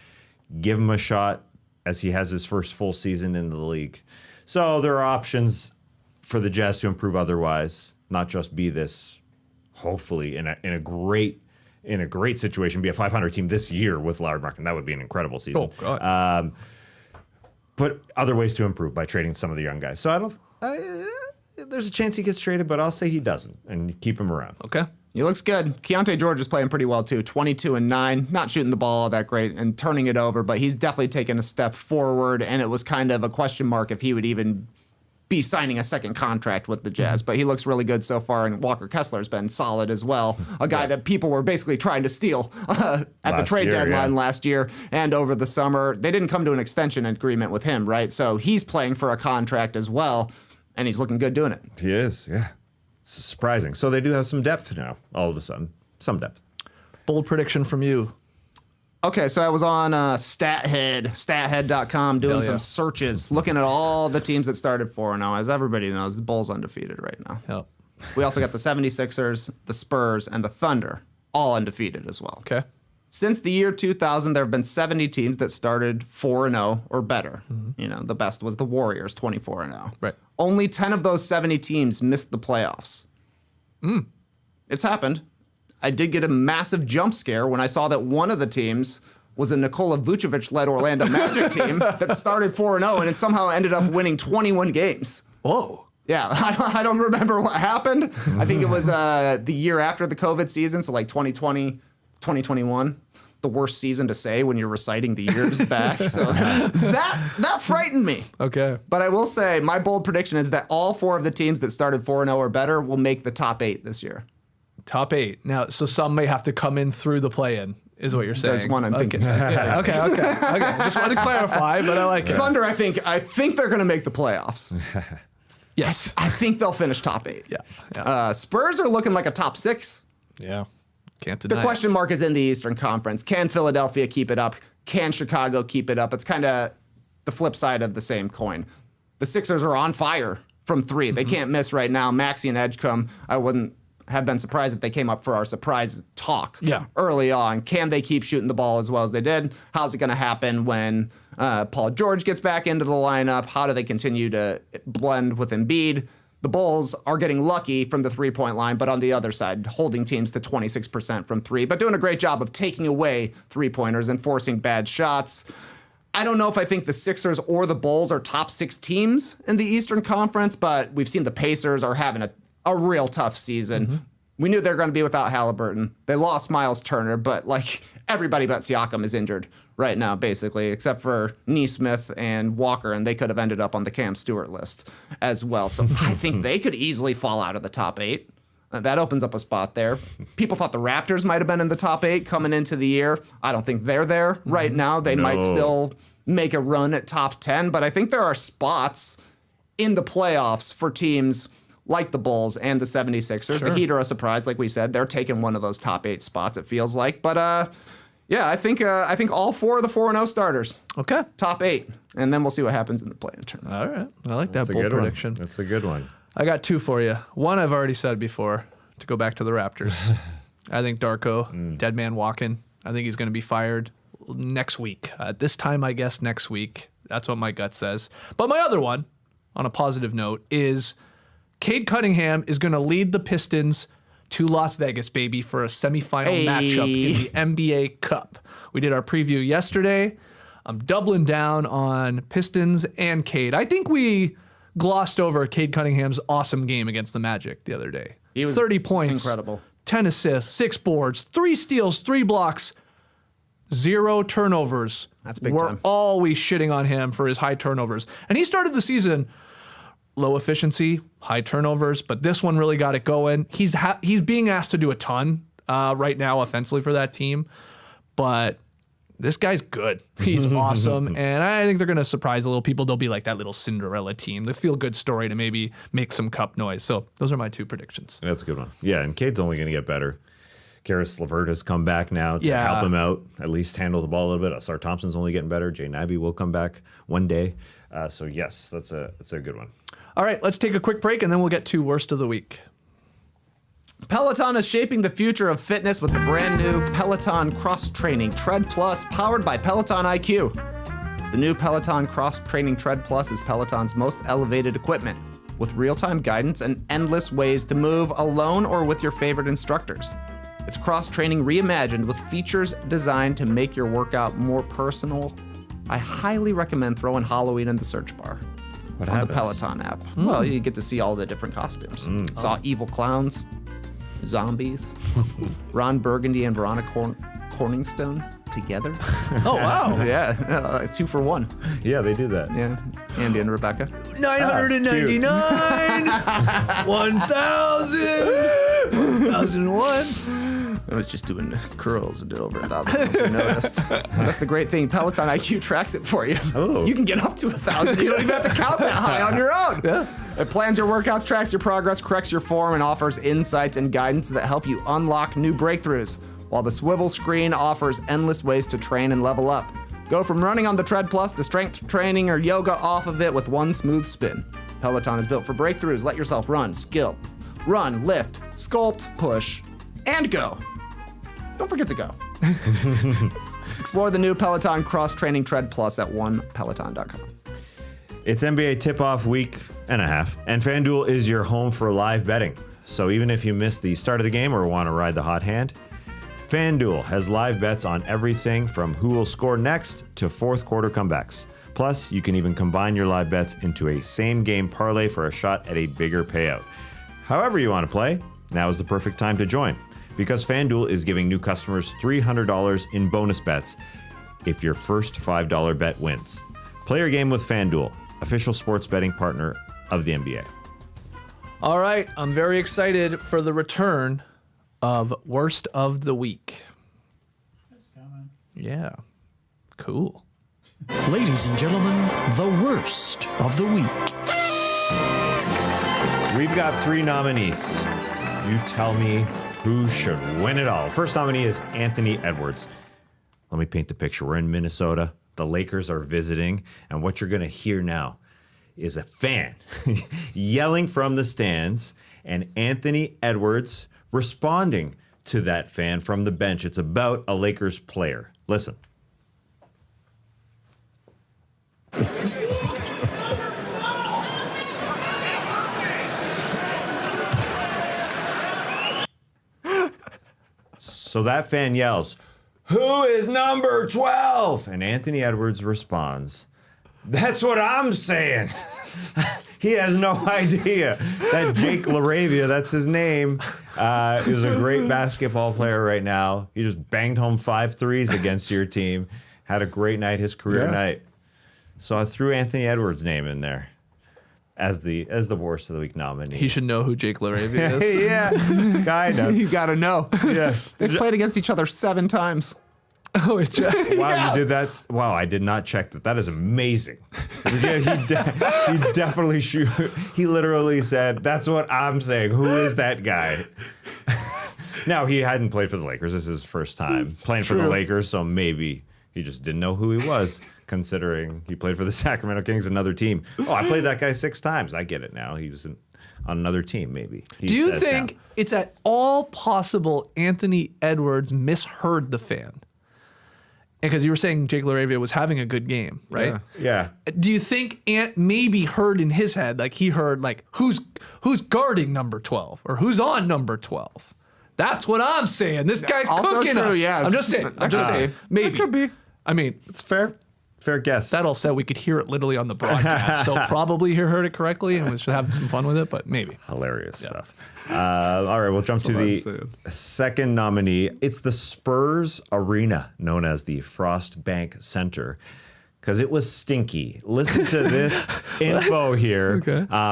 Give him a shot as he has his first full season in the league. So there are options for the Jazz to improve otherwise, not just be this, hopefully, in a great situation, be a 500 team this year with Lauri Markkanen. That would be an incredible season. Oh, God. But other ways to improve by trading some of the young guys. So there's a chance he gets traded, but I'll say he doesn't, and keep him around. Okay. He looks good. Keontae George is playing pretty well, too. 22-9, not shooting the ball all that great and turning it over, but he's definitely taken a step forward, and it was kind of a question mark if he would even be signing a second contract with the Jazz, but he looks really good so far, and Walker Kessler's been solid as well, a guy that people were basically trying to steal at the trade deadline last year and over the summer. They didn't come to an extension agreement with him, right? So he's playing for a contract as well, and he's looking good doing it. He is, yeah. It's surprising. So they do have some depth now, all of a sudden. Some depth. Bold prediction from you. Okay, so I was on stathead.com doing some searches, looking at all the teams that started 4-0. As everybody knows, the Bulls undefeated right now. Yep. We also got the 76ers, the Spurs, and the Thunder, all undefeated as well. Okay. Since the year 2000, there have been 70 teams that started 4-0 or better. Mm-hmm. The best was the Warriors, 24-0. Right. Only 10 of those 70 teams missed the playoffs. It's happened. I did get a massive jump scare when I saw that one of the teams was a Nikola Vucevic-led Orlando Magic team that started 4-0 and it somehow ended up winning 21 games. Whoa. Yeah, I don't remember what happened. I think it was the year after the COVID season, so like 2020, 2021. The worst season to say when you're reciting the years back. So that frightened me. Okay. But I will say my bold prediction is that all 4 of the teams that started 4-0 or better will make the top 8 this year. Top 8. Now, so some may have to come in through the play-in, is what you're saying. There's one I'm thinking. Okay. Just wanted to clarify, but I like it. Thunder, I think they're going to make the playoffs. Yes. I think they'll finish top 8. Yeah. Spurs are looking like a top 6. Yeah. Can't deny The question mark is in the Eastern Conference. Can Philadelphia keep it up? Can Chicago keep it up? It's kind of the flip side of the same coin. The Sixers are on fire from 3. They can't miss right now. Maxey and Edgecombe, I wouldn't have been surprised if they came up for our surprise talk early on. Can they keep shooting the ball as well as they did? How's it going to happen when Paul George gets back into the lineup? How do they continue to blend with Embiid? The Bulls are getting lucky from the three-point line, but on the other side, holding teams to 26% from 3, but doing a great job of taking away three-pointers and forcing bad shots. I don't know if I think the Sixers or the Bulls are top 6 teams in the Eastern Conference, but we've seen the Pacers are having a real tough season. Mm-hmm. We knew they were going to be without Halliburton. They lost Miles Turner, but everybody but Siakam is injured right now, basically, except for Nesmith and Walker, and they could have ended up on the Cam Stewart list as well. So I think they could easily fall out of the top 8. That opens up a spot there. People thought the Raptors might have been in the top 8 coming into the year. I don't think they're there right now. They might still make a run at top 10, but I think there are spots in the playoffs for teams like the Bulls and the 76ers. Sure. The Heat are a surprise, like we said. They're taking one of those top 8 spots, it feels like. But I think all 4 of the 4-0 starters. Okay. Top 8. And then we'll see what happens in the play-in tournament. All right. I like that bold prediction. That's a good one. I got 2 for you. One I've already said before, to go back to the Raptors. I think Darko, dead man walking. I think he's going to be fired next week. This time, I guess, next week. That's what my gut says. But my other one, on a positive note, is Cade Cunningham is going to lead the Pistons to Las Vegas, baby, for a semifinal matchup in the NBA Cup. We did our preview yesterday. I'm doubling down on Pistons and Cade. I think we glossed over Cade Cunningham's awesome game against the Magic the other day. He was 30 points, incredible. 10 assists, 6 boards, 3 steals, 3 blocks, 0 turnovers. That's big We're time. always shitting on him for his high turnovers. And he started the season low efficiency, high turnovers, but this one really got it going. He's being asked to do a ton right now offensively for that team, but this guy's good. He's awesome, and I think they're going to surprise a little people. They'll be like that little Cinderella team. The feel-good story to maybe make some cup noise. So those are my 2 predictions. That's a good one. Yeah, and Cade's only going to get better. Karis LeVert has come back now to Yeah. help him out, at least handle the ball a little bit. Asar Thompson's only getting better. Jay Nivey will come back one day. So yes, that's a good one. All right, let's take a quick break, and then we'll get to Worst of the Week. Peloton is shaping the future of fitness with the brand new Peloton Cross Training Tread Plus, powered by Peloton IQ. The new Peloton Cross Training Tread Plus is Peloton's most elevated equipment, with real-time guidance and endless ways to move alone or with your favorite instructors. It's cross-training reimagined with features designed to make your workout more personal. I highly recommend throwing Halloween in the search bar What on happens? the Peloton app. Well, you get to see all the different costumes. Saw evil clowns, zombies, Ron Burgundy and Veronica Corningstone together. Oh, wow. Yeah, 2 for 1. Yeah, they do that. Yeah, Andy and Rebecca. 999, 1,000, 1,001. I was just doing curls and did over 1,000. If you noticed. That's the great thing. Peloton IQ tracks it for you. Oh. You can get up to 1,000. You don't even have to count that high on your own. Yeah. It plans your workouts, tracks your progress, corrects your form, and offers insights and guidance that help you unlock new breakthroughs, while the swivel screen offers endless ways to train and level up. Go from running on the Tread Plus to strength training or yoga off of it with one smooth spin. Peloton is built for breakthroughs. Let yourself run, run, lift, sculpt, push, and go. Don't forget to go. Explore the new Peloton Cross Training Tread Plus at onepeloton.com. It's NBA tip-off week and a half, and FanDuel is your home for live betting. So even if you missed the start of the game or want to ride the hot hand, FanDuel has live bets on everything from who will score next to fourth quarter comebacks. Plus, you can even combine your live bets into a same-game parlay for a shot at a bigger payout. However you want to play, now is the perfect time to join, because FanDuel is giving new customers $300 in bonus bets if your first $5 bet wins. Play your game with FanDuel, official sports betting partner of the NBA. All right, I'm very excited for the return of Worst of the Week. Yeah, cool. Ladies and gentlemen, the worst of the week. We've got 3 nominees. You tell me who should win it all. First nominee is Anthony Edwards. Let me paint the picture. We're in Minnesota. The Lakers are visiting, and what you're going to hear now is a fan yelling from the stands, and Anthony Edwards responding to that fan from the bench. It's about a Lakers player. Listen. So that fan yells, "Who is number 12?" And Anthony Edwards responds, "That's what I'm saying." He has no idea that Jake LaRavia, that's his name, is a great basketball player right now. He just banged home 5 threes against your team. Had a great night, his career night. So I threw Anthony Edwards' name in there as the worst of the week nominee. He should know who Jake LaRavia is. Yeah, kind of. You gotta know. Yeah. They've played against each other 7 times. Oh, it's Wow, you did that. Wow, I did not check that. That is amazing. Yeah, he definitely shoot. He literally said, "That's what I'm saying." Who is that guy? Now, he hadn't played for the Lakers. This is his first time playing for the Lakers, so maybe he just didn't know who he was, considering he played for the Sacramento Kings, another team. Oh, I played that guy 6 times. I get it now. He was on another team, maybe. Do you think it's at all possible Anthony Edwards misheard the fan? Because you were saying Jake LaRavia was having a good game, right? Yeah. Do you think Ant maybe heard in his head, like he heard, like who's guarding number 12 or who's on number 12? That's what I'm saying. This guy's Also cooking true, us. yeah. I'm just saying. Maybe. That could be. I mean, It's fair. Fair guess. That all said, we could hear it literally on the broadcast, so probably he heard it correctly and was having some fun with it, but maybe. Hilarious stuff. All right, we'll jump to what I'm the saying. second nominee. It's the Spurs Arena, known as the Frost Bank Center, because it was stinky. Listen to this info here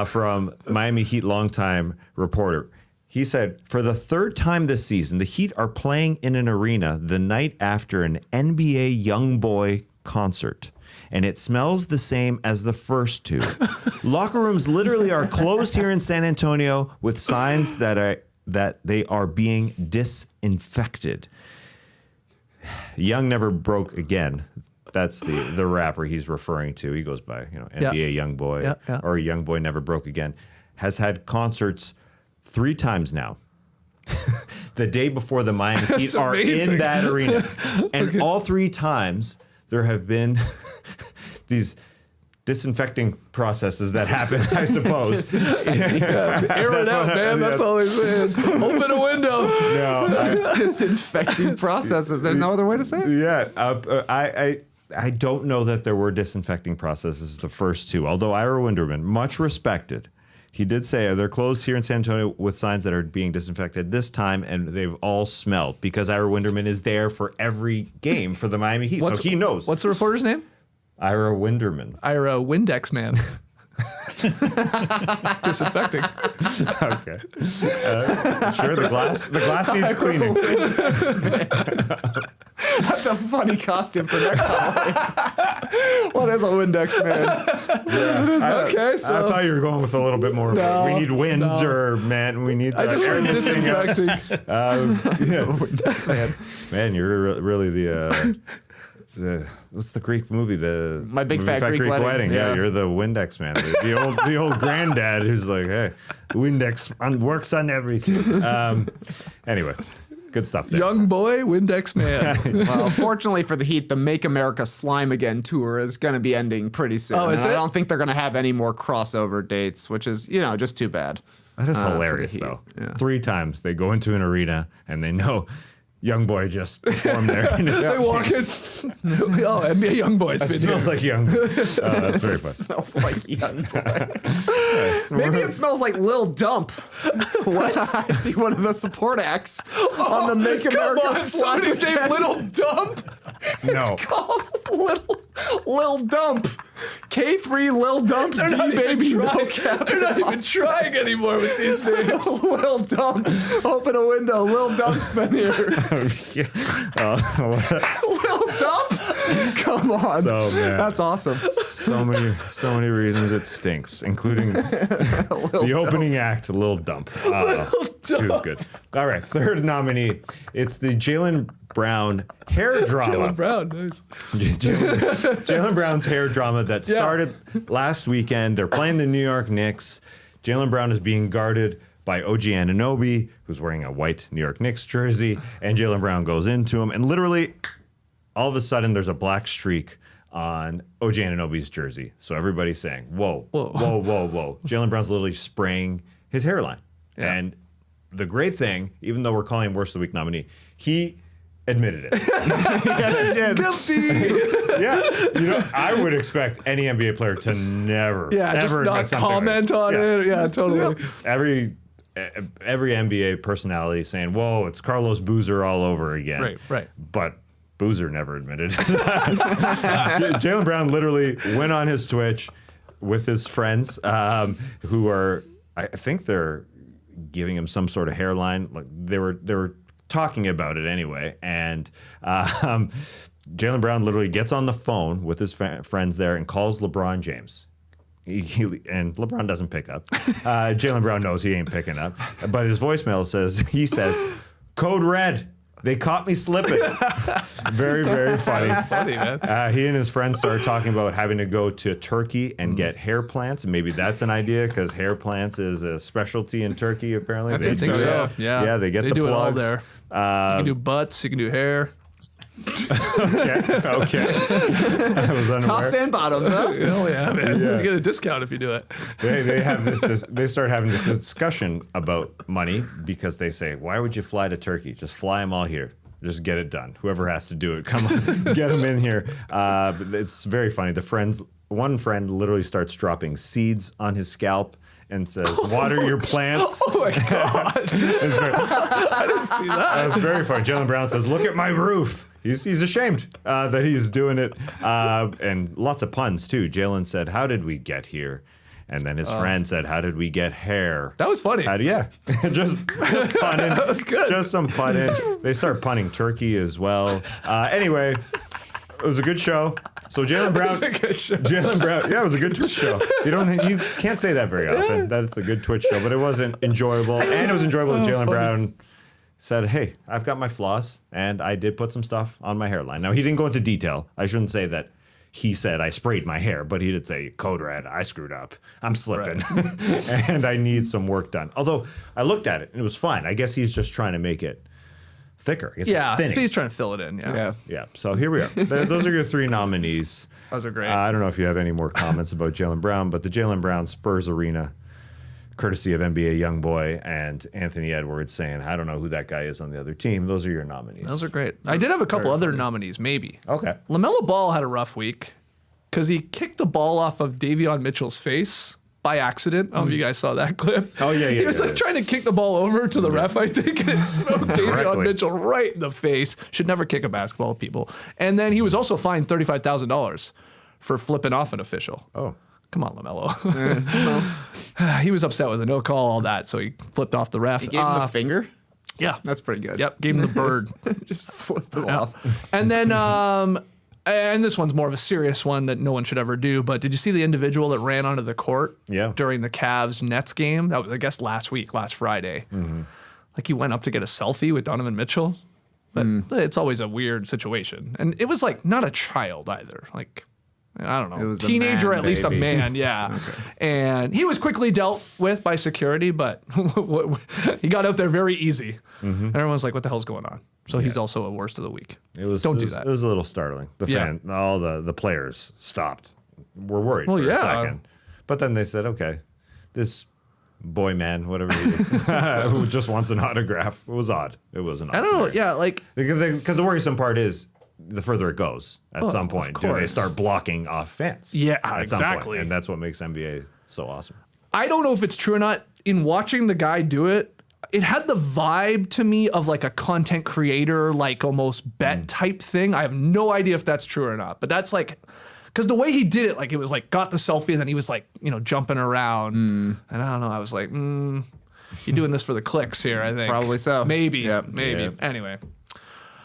from Miami Heat longtime reporter. He said, for the third time this season, the Heat are playing in an arena the night after an NBA YoungBoy concert, and it smells the same as the first two. Locker rooms literally are closed here in San Antonio with signs that they are being disinfected. Young never broke again. That's the rapper he's referring to. He goes by, NBA YoungBoy or YoungBoy Never Broke Again. Has had concerts 3 times now. The day before the Miami Heat are in that arena. And all 3 times there have been these disinfecting processes that happen, I suppose. Air it out, man. That's all he's saying. Open a window. No, Disinfecting processes. There's no other way to say it. Yeah. I don't know that there were disinfecting processes the first 2, although Ira Winderman, much respected, he did say they're closed here in San Antonio with signs that are being disinfected this time, and they've all smelled because Ira Winderman is there for every game for the Miami Heat, so he knows. What's the reporter's name? Ira Winderman. Ira Windex Man. Disinfecting. Okay. Sure, the glass needs cleaning. That's a funny costume for next Halloween. What is a Windex Man? Okay, so I thought you were going with a little bit more. We need wind or man. We need I just air heard this thing out. disinfecting. Man, you're really the what's the Greek movie? The My Big movie Fat Greek Wedding. Yeah, Yeah. you're the Windex man. The old granddad who's like, hey, Windex works on everything. Anyway, good stuff there. Young boy, Windex Man. Well, fortunately for the Heat, the Make America Slime Again tour is going to be ending pretty soon. Oh, is And it? I don't think they're going to have any more crossover dates, which is, just too bad. That is for the hilarious, Heat. though. Yeah. 3 times they go into an arena and they know young boy just performed there. And They walk in. Oh, NBA Young Boy's It been smells here. like young boy. Oh, that's very It fun. smells like young boy. Maybe it smells like Lil Dump. What? I see one of the support acts on the Make Come America on, Slime somebody's named Again Little Dump. No. called Lil Dump. K3 Lil Dump They're D not even Baby No trying. Cap. They're not even trying anymore with these names. Lil Dump. Open a window. Lil Dump's been here. Lil Dump? Come on. So, man. That's awesome. So many reasons it stinks, including the opening act, Lil Dump. Too good. All right, third nominee. It's the Jaylen Brown hair drama. Jaylen Brown, nice. Jaylen Brown's hair drama that started last weekend. They're playing the New York Knicks. Jaylen Brown is being guarded by OG Anunoby, who's wearing a white New York Knicks jersey, and Jaylen Brown goes into him, and literally, all of a sudden, there's a black streak on OG Anunoby's jersey. So everybody's saying, whoa, whoa, whoa, whoa, whoa. Jaylen Brown's literally spraying his hairline. Yeah. And the great thing, even though we're calling him Worst of the Week nominee, he admitted it. Yes, he did. Guilty. Yeah. I would expect any NBA player to never, Yeah, just ever not admit something comment like on it. Yeah, totally. Every NBA personality saying, whoa, it's Carlos Boozer all over again. Right. But Boozer never admitted it. Jaylen Brown literally went on his Twitch with his friends who are, I think they're giving him some sort of hairline. Like they were talking about it anyway. And Jaylen Brown literally gets on the phone with his friends there and calls LeBron James. And LeBron doesn't pick up. Jaylen Brown knows he ain't picking up. But his voicemail says, code red. They caught me slipping. Very, very funny. Funny, man. He and his friends started talking about having to go to Turkey and get hair plants. And maybe that's an idea because hair plants is a specialty in Turkey, apparently. I think so. Yeah. Yeah, they get the do plugs. it all there. You can do butts. You can do hair. Okay. I was unaware. Tops and bottoms, huh? Oh yeah, man. You get a discount if you do it. They have this. They start having this discussion about money because they say, "Why would you fly to Turkey? Just fly them all here." Just get it done. Whoever has to do it, come on, get them in here. But it's very funny. One friend literally starts dropping seeds on his scalp and says, water your plants. Oh my God. I didn't see that. That was very funny. Jaylen Brown says, look at my roof. He's ashamed that he's doing it. And lots of puns, too. Jaylen said, how did we get here? And then his friend said, how did we get hair? That was funny. Yeah. just punning. That was good. Just some punning. They start punning turkey as well. Anyway, it was a good show. So Jaylen Brown. It was a good show. Jaylen Brown. Yeah, it was a good Twitch show. You can't say that very often. That's a good Twitch show, but it wasn't enjoyable. And it was enjoyable that Jaylen Brown said, hey, I've got my flaws, and I did put some stuff on my hairline. Now, he didn't go into detail. I shouldn't say that he said I sprayed my hair, but he did say, Code Red, I screwed up. I'm slipping. Right. And I need some work done. Although I looked at it, and it was fine. I guess he's just trying to make it thicker. I guess it's thinning. He's trying to fill it in. Yeah. So here we are. Those are your three nominees. Those are great. I don't know if you have any more comments about Jaylen Brown, but the Jaylen Brown Spurs Arena, courtesy of NBA YoungBoy and Anthony Edwards saying, I don't know who that guy is on the other team. Those are your nominees. Those are great. I did have a couple other nominees, maybe. Okay. LaMelo Ball had a rough week because he kicked the ball off of Davion Mitchell's face by accident. I don't know if you guys saw that clip. Oh, yeah. He was trying to kick the ball over to the ref, I think, and it smoked Davion Mitchell right in the face. Should never kick a basketball, people. And then he was also fined $35,000 for flipping off an official. Oh. Come on, LaMelo. He was upset with a no call, all that, so he flipped off the ref. He gave him the finger? Yeah. That's pretty good. Yep, gave him the bird. Just flipped him off. And then, and this one's more of a serious one that no one should ever do, but did you see the individual that ran onto the court during the Cavs-Nets game? That was, I guess, last Friday. Mm-hmm. Like, he went up to get a selfie with Donovan Mitchell. But it's always a weird situation. And it was, like, not a child either. Like, I don't know, it was teenager, man, at least baby. a man, yeah. Okay. And he was quickly dealt with by security, but he got out there very easy. Mm-hmm. Everyone's like, what the hell's going on? So he's also a worst of the week. Don't do that. It was a little startling. All the players stopped. We're worried for a second. But then they said, okay, this boy man, whatever he is, who just wants an autograph. It was odd. It was an odd I don't know, scenario. like... Because the worrisome part is, the further it goes, at some point, do they start blocking off fans? Yeah, at exactly. Some point. And that's what makes NBA so awesome. I don't know if it's true or not. In watching the guy do it, it had the vibe to me of like a content creator, like almost bet type thing. I have no idea if that's true or not, but that's like, because the way he did it, like it was like got the selfie and then he was like, jumping around. And I don't know, I was like, you're doing this for the clicks here, I think. Probably so. Maybe. Anyway.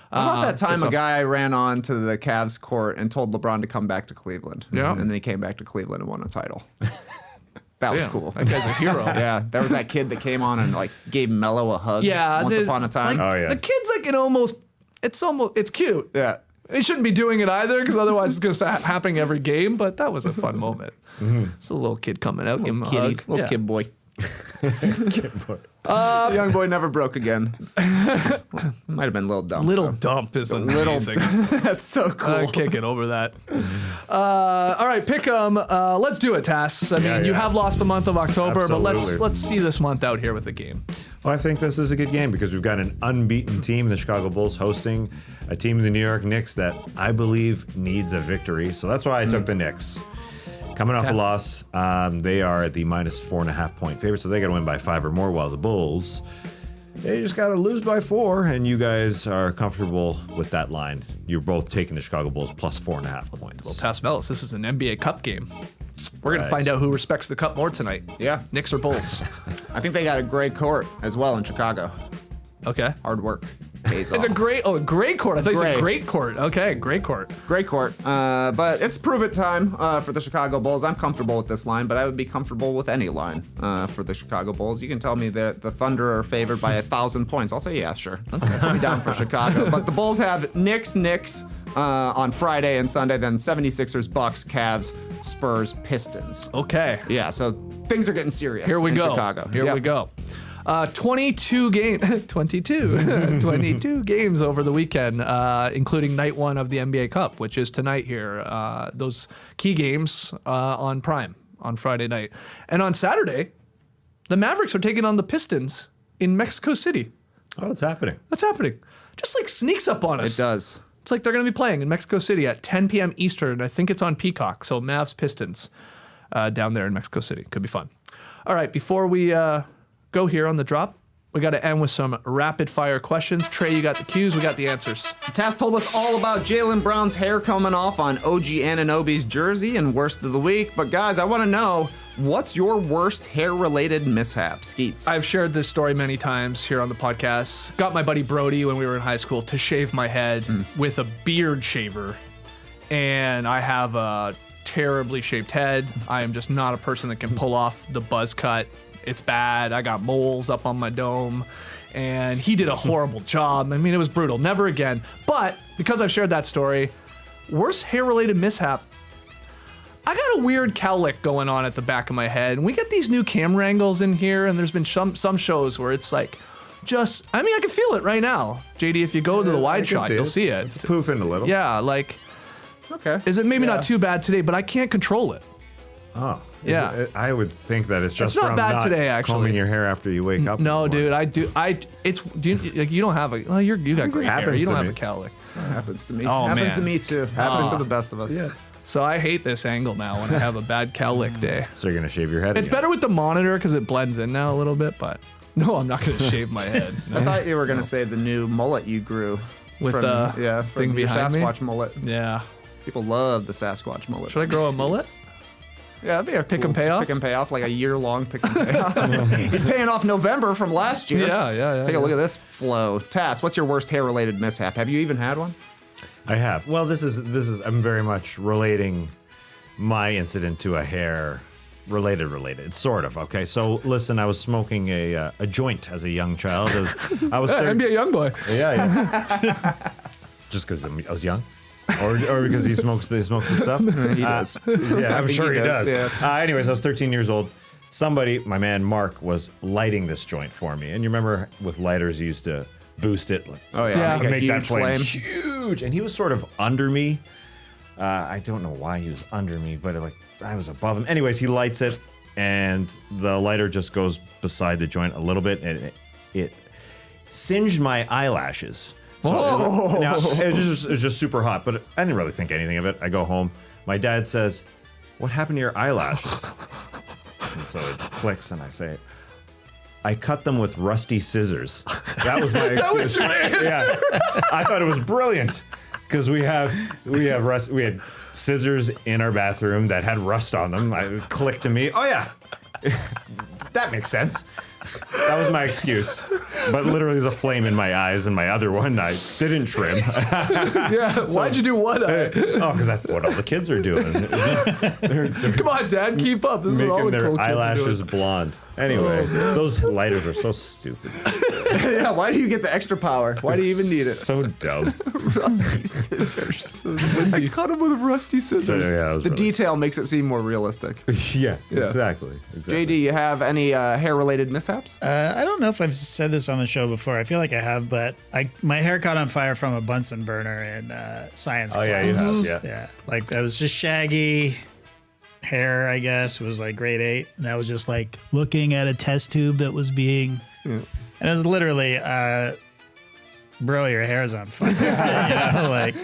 How about that time a guy ran on to the Cavs court and told LeBron to come back to Cleveland? Yeah. And then he came back to Cleveland and won a title. That was cool. That guy's a hero. Yeah. There was that kid that came on and like gave Melo a hug once upon a time. Like, the kid's like it's cute. Yeah. He shouldn't be doing it either because otherwise it's going to start happening every game, but that was a fun moment. It's a little kid coming out, give him a hug. Little kid boy. Kid boy. The young boy never broke again. Might have been Lil Dump. Little Dump is amazing. That's so cool. I can't get over that. All right, pick 'em. Let's do it, Tass. I mean, you have lost the month of October, but let's see this month out here with a game. Well, I think this is a good game because we've got an unbeaten team, the Chicago Bulls, hosting a team in the New York Knicks that I believe needs a victory. So that's why I took the Knicks. Coming off a loss, they are at the minus 4.5 point favorite, so they got to win by 5 or more, while the Bulls, they just got to lose by 4, and you guys are comfortable with that line. You're both taking the Chicago Bulls plus 4.5 points. Well, Tass Mellis, this is an NBA Cup game. We're going to find out who respects the Cup more tonight. Yeah. Knicks or Bulls. I think they got a great court as well in Chicago. Okay. Hard work pays off. It's a great court. I thought you said great court. Okay, great court. Great court. But it's prove-it time for the Chicago Bulls. I'm comfortable with this line, but I would be comfortable with any line for the Chicago Bulls. You can tell me that the Thunder are favored by 1,000 points. I'll say, yeah, sure. I'll be down for Chicago. But the Bulls have Knicks on Friday and Sunday, then 76ers, Bucks, Cavs, Spurs, Pistons. Okay. Yeah, so things are getting serious Here we in go. Chicago. Here we go. 22 games over the weekend, including night one of the NBA Cup, which is tonight here. Those key games on Prime on Friday night. And on Saturday, the Mavericks are taking on the Pistons in Mexico City. Oh, it's happening. That's happening. just like sneaks up on us. It does. It's like they're going to be playing in Mexico City at 10 p.m. Eastern. I think it's on Peacock. So Mavs Pistons down there in Mexico City. Could be fun. All right, before we go here on the drop, we got to end with some rapid fire questions. Trey, you got the cues. We got the answers. Tass told us all about Jaylen Brown's hair coming off on OG Anunoby's jersey and worst of the week. But guys, I want to know, what's your worst hair-related mishap? Skeets. I've shared this story many times here on the podcast. Got my buddy Brody when we were in high school to shave my head with a beard shaver. And I have a terribly shaped head. I am just not a person that can pull off the buzz cut. It's bad. I got moles up on my dome. And he did a horrible job. I mean, it was brutal. Never again. But because I've shared that story, worst hair-related mishap, I got a weird cowlick going on at the back of my head. And we get these new camera angles in here, and there's been some shows where it's like, I can feel it right now. JD, if you go to the wide shot, you'll see it. It's poofing a little. Yeah, like, Okay. is it maybe not too bad today, but I can't control it. Oh. Yeah. I would think that it's just not from bad not today, actually. combing your hair after you wake up. No, in the morning. dude, you don't have a, well, you got great hair. happens You don't to have me. a cowlick. Happens to me. Oh, Happens man. to me too. Happens to the best of us. Yeah. So I hate this angle now when I have a bad cowlick day. So you're going to shave your head It's again. better with the monitor because it blends in now a little bit, but no, I'm not going to shave my head. I thought you were gonna say the new mullet you grew With from, the from thing your behind me? Sasquatch mullet. Yeah. People love the Sasquatch mullet. Should I grow a mullet? Yeah, that'd be a Pick and pay off? Pick and pay off, like a year-long pick and pay off. He's paying off November from last year. Yeah. Take a look at this flow. Tass, what's your worst hair-related mishap? Have you even had one? I have. Well, this is. I'm very much relating my incident to a hair related, sort of. Okay, so listen, I was smoking a joint as a young child. I was NBA YoungBoy. Yeah. Just because I was young. Or because he smokes the stuff. He does. Yeah, I'm sure he does. Yeah. Anyways, I was 13 years old. Somebody, my man Mark, was lighting this joint for me. And you remember with lighters, you used to boost it. Like, Oh yeah, Yeah. make a that huge flame flame. huge. And he was sort of under me. I don't know why he was under me, but I was above him. Anyways, he lights it, and the lighter just goes beside the joint a little bit, and it singed my eyelashes. So now, it was just super hot, but I didn't really think anything of it. I go home. My dad says, "What happened to your eyelashes?" And so it clicks, and I say, "I cut them with rusty scissors." That was my excuse. That was your answer? Yeah, I thought it was brilliant because we had scissors in our bathroom that had rust on them. It clicked to me. Oh yeah, that makes sense. That was my excuse. But literally, there's a flame in my eyes, and my other one I didn't trim. Yeah. Why'd you do one eye? Oh, because that's what all the kids are doing. They're Come on, Dad, keep up. This is what all making the their cool kids are eyelashes doing. blonde. Anyway, those lighters are so stupid. Yeah, why do you get the extra power? Why do you even need it? So dumb. Rusty scissors. I cut him with rusty scissors. Yeah, that was the really detail makes it seem more realistic. Yeah, exactly. JD, you have any hair-related mishaps? I don't know if I've said this on the show before. I feel like I have, but my hair caught on fire from a Bunsen burner in science Oh class. yeah, you have. Yeah. Yeah, like I was just shaggy hair, I guess. It was like grade 8, and I was just like looking at a test tube that was being, and it was literally, bro, your hair's on fire. You know, like,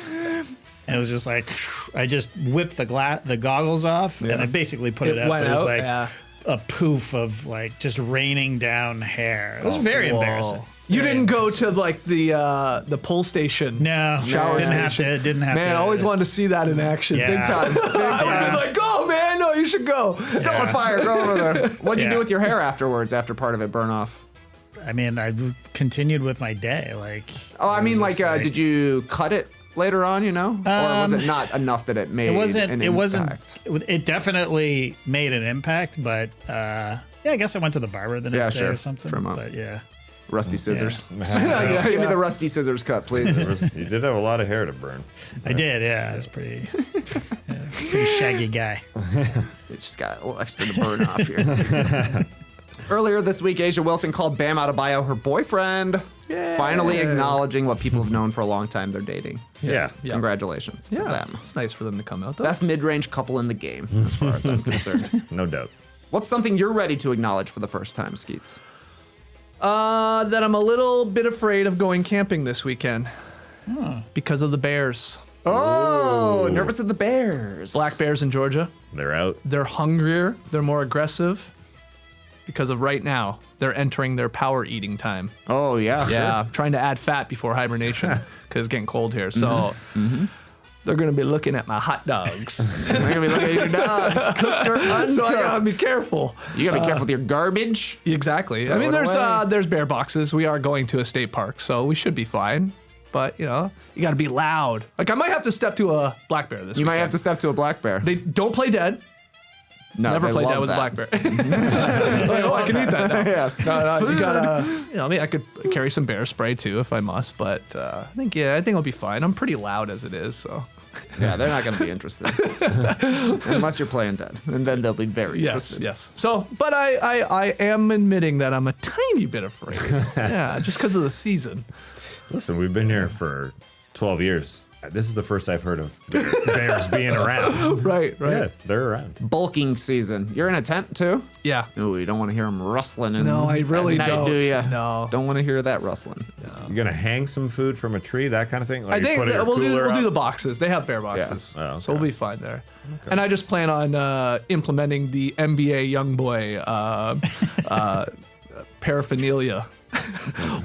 and it was just like, I just whipped the goggles off, and I basically put it up. went It was out, like yeah. a poof of like just raining down hair. It was very Whoa. embarrassing. You Very didn't go embarrassing. to like the pull station. No, Shower didn't have station. to. Didn't have to. Man, I always wanted to see that in action. Yeah. Big time. I would have been like, go, man. No, you should go. Still on fire. Go over there. What'd you Yeah. do with your hair afterwards after part of it burn off? I mean, I continued with my day. Like, Oh, I mean, was like, just did you cut it later on, you know? Or was it not enough that it made It wasn't. an It wasn't. impact? It definitely made an impact, but yeah, I guess I went to the barber the next day sure. or something. Trim up. But yeah, Rusty scissors. Yeah, Give me yeah. the rusty scissors cut, please. You did have a lot of hair to burn. I did. Yeah, I was pretty shaggy guy. It just got a little extra to burn off here. Earlier this week, Asia Wilson called Bam Adebayo her boyfriend, finally acknowledging what people have known for a long time they're dating. Yeah. Yeah. Congratulations to Yeah, them. it's nice for them to come out though. Best mid-range couple in the game, as far as I'm concerned. No doubt. What's something you're ready to acknowledge for the first time, Skeets? That I'm a little bit afraid of going camping this weekend because of the bears. Oh, nervous of the Bears. Black bears in Georgia. They're out. They're hungrier. They're more aggressive because of right now. They're entering their power eating time. Oh, yeah. Yeah, trying to add fat before hibernation because it's getting cold here. So they're going to be looking at my hot dogs. They're going to be looking at your dogs, cooked or uncooked. So I got to be careful. You got to be careful with your garbage. Exactly. I mean, there's bear boxes. We are going to a state park, so we should be fine. But, you know, you got to be loud. Like, I might have to step to a black bear this You weekend. might have to step to a black bear. They don't play dead. No, Never they play dead love with a that. black bear. Like, oh, I can eat that now. Yeah. No, you gotta, you know, I mean, I could carry some bear spray too if I must, but I think I'll be fine. I'm pretty loud as it is, so. Yeah, they're not going to be interested. Unless you're playing dead. And then they'll be very interested. Yes. So, but I am admitting that I'm a tiny bit afraid. Yeah, just because of the season. Listen, we've been here for 12 years. This is the first I've heard of bears being around. Right. Yeah, they're around. Bulking season. You're in a tent too? Yeah. Ooh, you don't want to hear them rustling. No, I really at night, don't. Do you? No. Don't want to hear that rustling. You gonna hang some food from a tree, that kind of thing? Like I think you put your we'll cooler do up? the boxes. They have bear boxes, Oh, okay. so we'll be fine there. And I just plan on implementing the NBA YoungBoy paraphernalia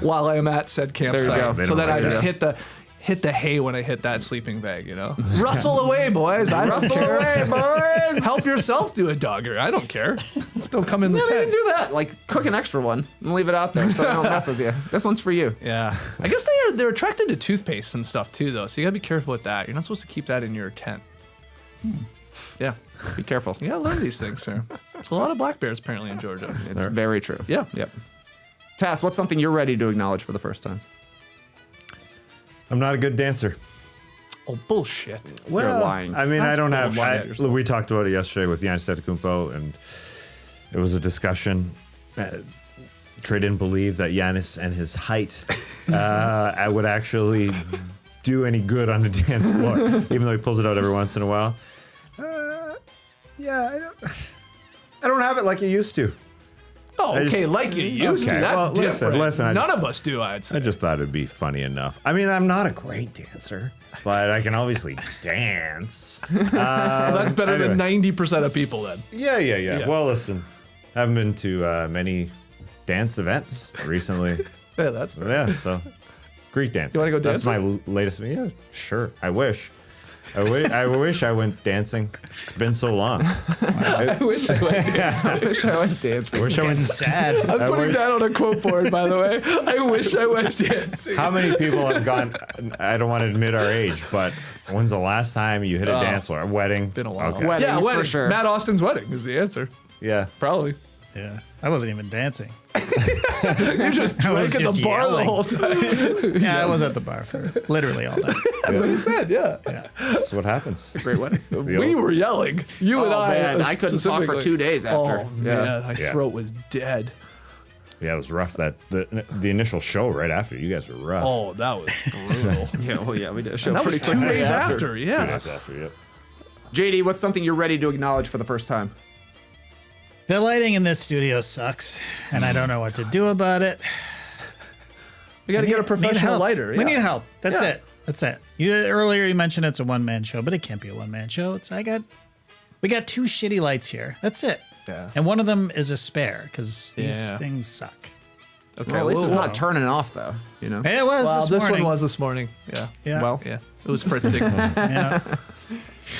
while I am at said campsite, go. so that I There just you hit the hay when I hit that sleeping bag. You know, rustle away, boys. I don't care. away, boys! Help yourself do a dogger. I don't care. Just don't come in the Yeah, we can tent. do that. Like, cook an extra one and leave it out there so they don't mess with you. This one's for you. Yeah, I guess they're attracted to toothpaste and stuff too, though. So you gotta be careful with that. You're not supposed to keep that in your tent. Yeah, Be careful. you gotta learn these things, sir. There's a lot of black bears apparently in Georgia. It's very true. Yeah. Yep. Tass, what's something you're ready to acknowledge for the first time? I'm not a good dancer. Oh, bullshit. Well, lying. I mean, I don't have. lying at yourself. We talked about it yesterday with Giannis Antetokounmpo, and it was a discussion. Trey didn't believe that Giannis and his height I would actually do any good on the dance floor, even though he pulls it out every once in a while. Yeah, I don't have it like you used to. Oh, I okay, just- like you used to. Okay, That's well, listen, different. listen, I None just- of us do, I'd say. I just thought it'd be funny enough. I mean, I'm not a great dancer, but I can obviously dance. Well, that's better than 90% of people then. Yeah. Well, listen, haven't been to many dance events recently. Yeah, that's fair. Yeah, so Greek dance. You wanna go That's my latest. Yeah, sure. I wish I went dancing. It's been so long. I wish I went dancing. I wish I went dancing. I wish I went. Sad. I'm putting that on a quote board, by the way. I wish I went dancing. How many people have gone? I don't want to admit our age, but when's the last time you hit a dance floor? A wedding? Been a while. Okay. Weddings, Yeah, wedding. for sure. Matt Austin's wedding is the answer. Yeah. Probably. Yeah. I wasn't even dancing. You just I was drank at the just bar yelling. the whole time. Yeah, I was at the bar for literally all night. That's what he said, yeah. That's what happens. Great wedding. We were yelling. You and Oh, I. man, I couldn't talk for specifically. 2 days after. Oh, Yeah. man. My Yeah. throat was dead. Yeah, it was rough. That the initial show right after you guys were rough. Oh, that was brutal. Yeah, well, yeah, we did a show That was pretty 2 quickly days after, 2 yeah. days after. Yep. JD, what's something you're ready to acknowledge for the first time? The lighting in this studio sucks, and I don't know what to do about it. We got to get a Need professional help. lighter. We yeah. need help. That's Yeah. it. That's it. Earlier you mentioned it's a one-man show, but it can't be a one-man show. We got 2 shitty lights here. That's it. Yeah. And one of them is a spare because these Yeah. things suck. Okay, Well, at least it's well, not turning off, though. You know? Hey, it was Well, this this morning. one was this morning. Yeah. Yeah. Well, Yeah. It was fritzing. Yeah.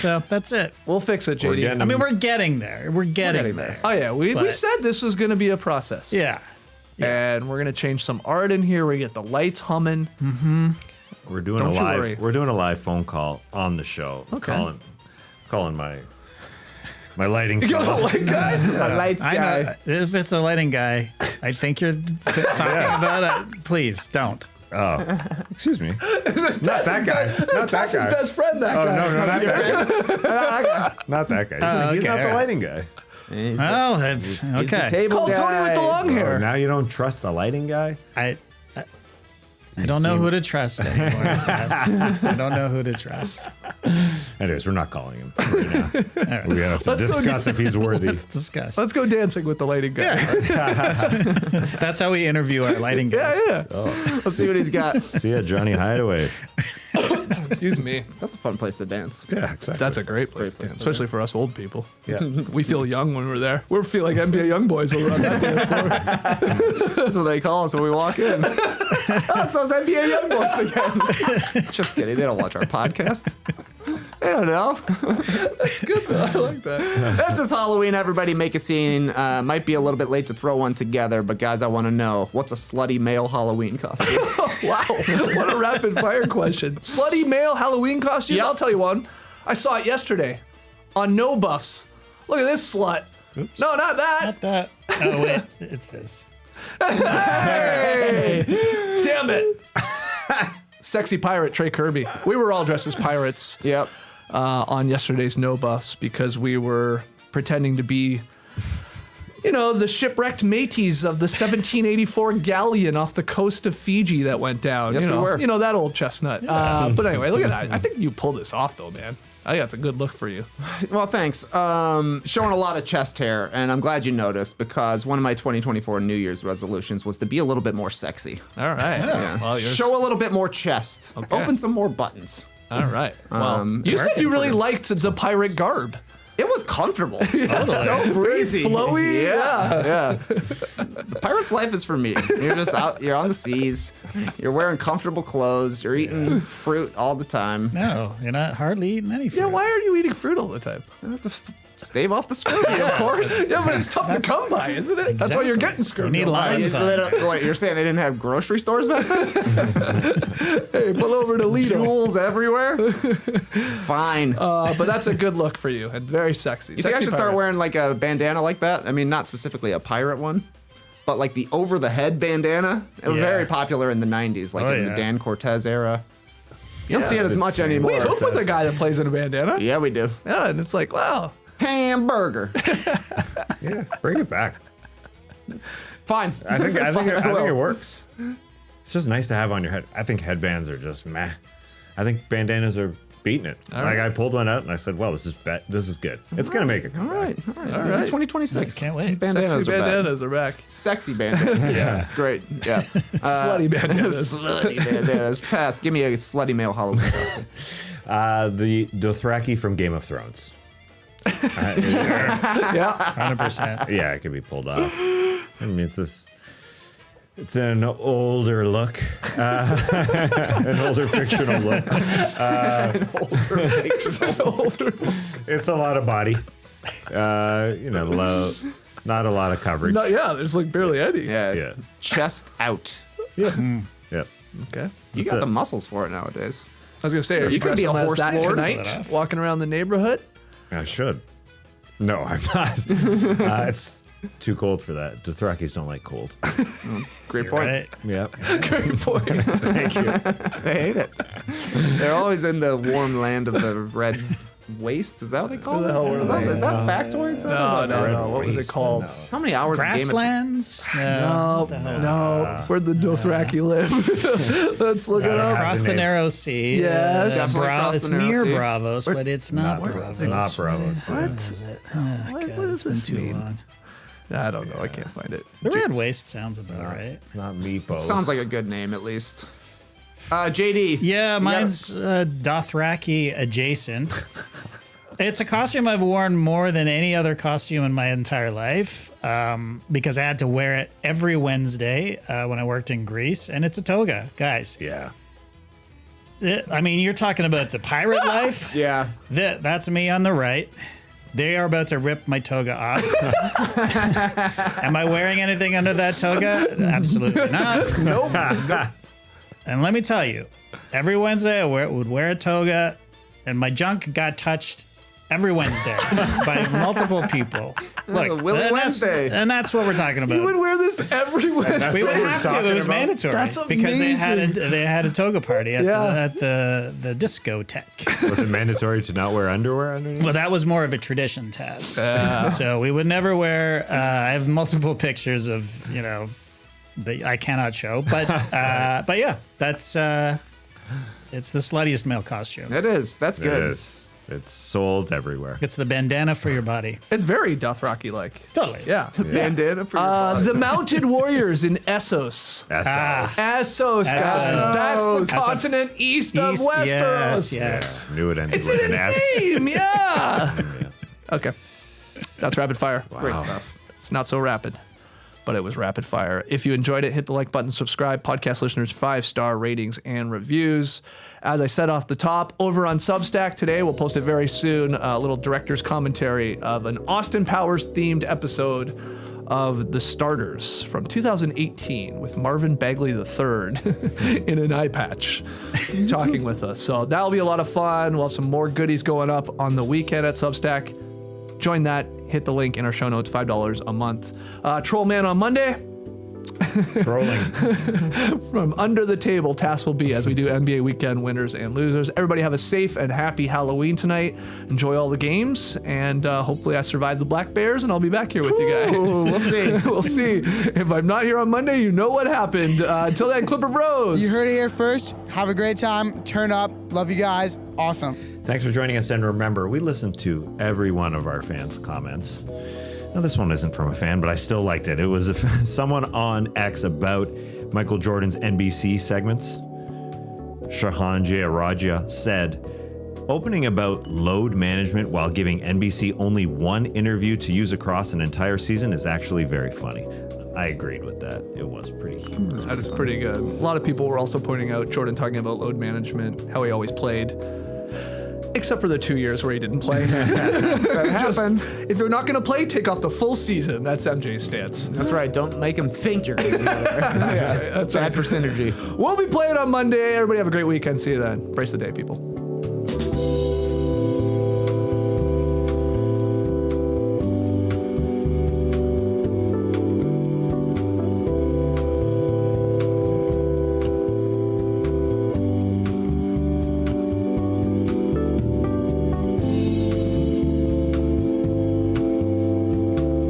So that's it. We'll fix it, We're JD. getting I mean, we're getting there. We're getting there. Oh, yeah. We But- said this was going to be a process. Yeah. And we're going to change some art in here. We get the lights humming. We're doing Don't a you live. worry. We're doing a live phone call on the show. Okay. Calling my lighting. You know, like that? a lights I guy. know. If it's a lighting guy, I think you're talking about it. Please don't. Oh, excuse me. Not that guy. Not that guy. best friend, that Oh guy. no, not that guy. Not that guy. He's okay, not the all right. lighting guy. Oh, He's the okay. table Call guy. Tony with the long Oh, hair. now you don't trust the lighting guy? I I don't know who to trust anymore. I don't know who to trust. Anyways, we're not calling him right now. We have to discuss if he's worthy. Let's discuss. Let's go dancing with the lighting guy. That's how we interview our lighting guys. Yeah. Let's see what he's got. See ya, Johnny Hideaway. Excuse me. That's a fun place to dance. Yeah, exactly. That's a great place, to dance, especially for us old people. Yeah. We feel young when we're there. We feel like NBA YoungBoys over on that dance floor. That's what they call us when we walk in. Oh, it's those NBA YoungBoys again. Just kidding. They don't watch our podcast. They don't know. Good, though. I like that. This is Halloween. Everybody make a scene. Might be a little bit late to throw one together, but guys, I want to know, what's a slutty male Halloween costume? Wow. What a rapid fire question. Slutty male Halloween costume? Yep. I'll tell you one. I saw it yesterday on No Buffs. Look at this slut. Oops. No, not that. Not that. Oh, wait. It's this. Hey! Damn it. Sexy pirate Trey Kirby. We were all dressed as pirates Yep. on yesterday's No Buffs because we were pretending to be, you know, the shipwrecked mateys of the 1784 galleon off the coast of Fiji that went down. Yes, you know, we were. You know, that old chestnut. But anyway, look at that. I think you pulled this off, though, man. I think that's a good look for you. Well, thanks. Showing a lot of chest hair, and I'm glad you noticed because one of my 2024 New Year's resolutions was to be a little bit more sexy. All right. Yeah. Well, Show a little bit more chest. Okay. Open some more buttons. All right. Well, you said working you for really you. liked the pirate garb. It was comfortable. So breezy. Flowy. Yeah. The pirate's life is for me. You're just out, you're on the seas, you're wearing comfortable clothes, you're eating fruit all the time. No, you're not hardly eating any fruit. Yeah, why are you eating fruit all the time? You have to stave off the scurvy, of course. Yeah, but it's tough to come by, isn't it? That's why you're getting screwed. You need limes on. Wait, you're saying they didn't have grocery stores back then? Hey, pull over to Lidl. Jewels everywhere? Fine. But that's a good look for you and very sexy. You think I should start wearing like a bandana like that? I mean, not specifically a pirate one, but like the over-the-head bandana. It was Yeah. very popular in the 90s, like in the yeah. Dan Cortez era. You don't see it as much anymore. We hoop with a guy that plays in a bandana. Yeah, we do. Yeah, and it's like, wow. Hamburger. Yeah, bring it back. Fine. I think will. it works. It's just nice to have on your head. I think headbands are just meh. I think bandanas are beating it. right. I pulled one out and I said, "Well, this is good. It's gonna make it come All right. back." All right. All right. 2026. Can't wait. Bandanas Sexy are back. bandanas are back. Sexy bandanas. Yeah. Great. Yeah. Slutty bandanas. Slutty bandanas. Test. Give me a slutty male Halloween costume. The Dothraki from Game of Thrones. Yeah. 100%. Yeah, it can be pulled off. I mean, it's an older look, an older fictional look. It's a lot of body, not a lot of coverage. No, yeah, there's like barely any. Yeah. Yeah. Chest out. Yep. Okay. You That's got it. the muscles for it nowadays. I was gonna say, are you could be dressing a as horse that lord. tonight, walking around the neighborhood? I should. No, I'm not. It's too cold for that. Dothrakis don't like cold. Great point. Right? Yeah. Great point. Thank you. They hate it. They're always in the warm land of the red waste. Is that what they call it? the hell were they? Is that factoids? No. What was it called? How many hours of Game of Grasslands? No, where'd the Dothraki live? Let's look it up. Across the narrow sea. Yes. Definitely across It's the narrow near sea. Bravos, but it's not Not Bravos. It's not Bravos. What is it? Oh, What God, does it's been this too mean? long. I don't know. I can't find it. The Red Waste sounds about right. It's not meatballs. Sounds like a good name at least. JD. Yeah, mine's Dothraki adjacent. It's a costume I've worn more than any other costume in my entire life because I had to wear it every Wednesday when I worked in Greece, and it's a toga, guys. Yeah. I mean, you're talking about the pirate life. Yeah. That's me on the right. They are about to rip my toga off. Am I wearing anything under that toga? Absolutely not. Nope. And let me tell you, every Wednesday I would wear a toga, and my junk got touched every Wednesday by multiple people. Look, Willy and that's- Wednesday. and that's what we're talking about. You would wear this every Wednesday. We would what we're have to. It talking was about? mandatory. That's because they had a toga party at Yeah. the discotheque. Was it mandatory to not wear underwear underneath? Well, that was more of a tradition test. So we would never wear. I have multiple pictures of that I cannot show. But yeah, that's it's the sluttiest male costume. It is. That's good. It is. It's sold everywhere. It's the bandana for your body. It's very Dothraki-like. Totally. Yeah. Bandana for your body. The Mounted Warriors in Essos. Essos, guys. That's the continent east of Westeros. Yes. Knew it ended It's with in an its S. name, yeah. Okay. That's rapid fire. Great stuff. It's not so rapid, but it was rapid fire. If you enjoyed it, hit the like button, subscribe. Podcast listeners, 5-star ratings and reviews. As I said off the top, over on Substack today, we'll post it very soon, a little director's commentary of an Austin Powers themed episode of The Starters from 2018 with Marvin Bagley III in an eye patch talking with us. So that'll be a lot of fun. We'll have some more goodies going up on the weekend at Substack. Join that. Hit the link in our show notes, $5 a month. Troll Man on Monday. Trolling. From under the table, tasks will be as we do NBA weekend winners and losers. Everybody have a safe and happy Halloween tonight. Enjoy all the games, and hopefully I survive the Black Bears, and I'll be back here with you guys. We'll see. We'll see. If I'm not here on Monday, you know what happened. Until then, Clipper Bros. You heard it here first. Have a great time. Turn up. Love you guys. Awesome. Thanks for joining us, and remember, we listen to every one of our fans' comments. Now, this one isn't from a fan, but I still liked it. It was someone on X about Michael Jordan's NBC segments. Shahan Jayaraja said, opening about load management while giving NBC only one interview to use across an entire season is actually very funny. I agreed with that. It was pretty humorous. That is pretty good. A lot of people were also pointing out Jordan talking about load management, how he always played. Except for the 2 years where he didn't play. That happened. If you're not going to play, take off the full season. That's MJ's stance. That's right. Don't make him think you're going to be there. That's Bad for synergy. We'll be playing on Monday. Everybody have a great weekend. See you then. Brace the day, people.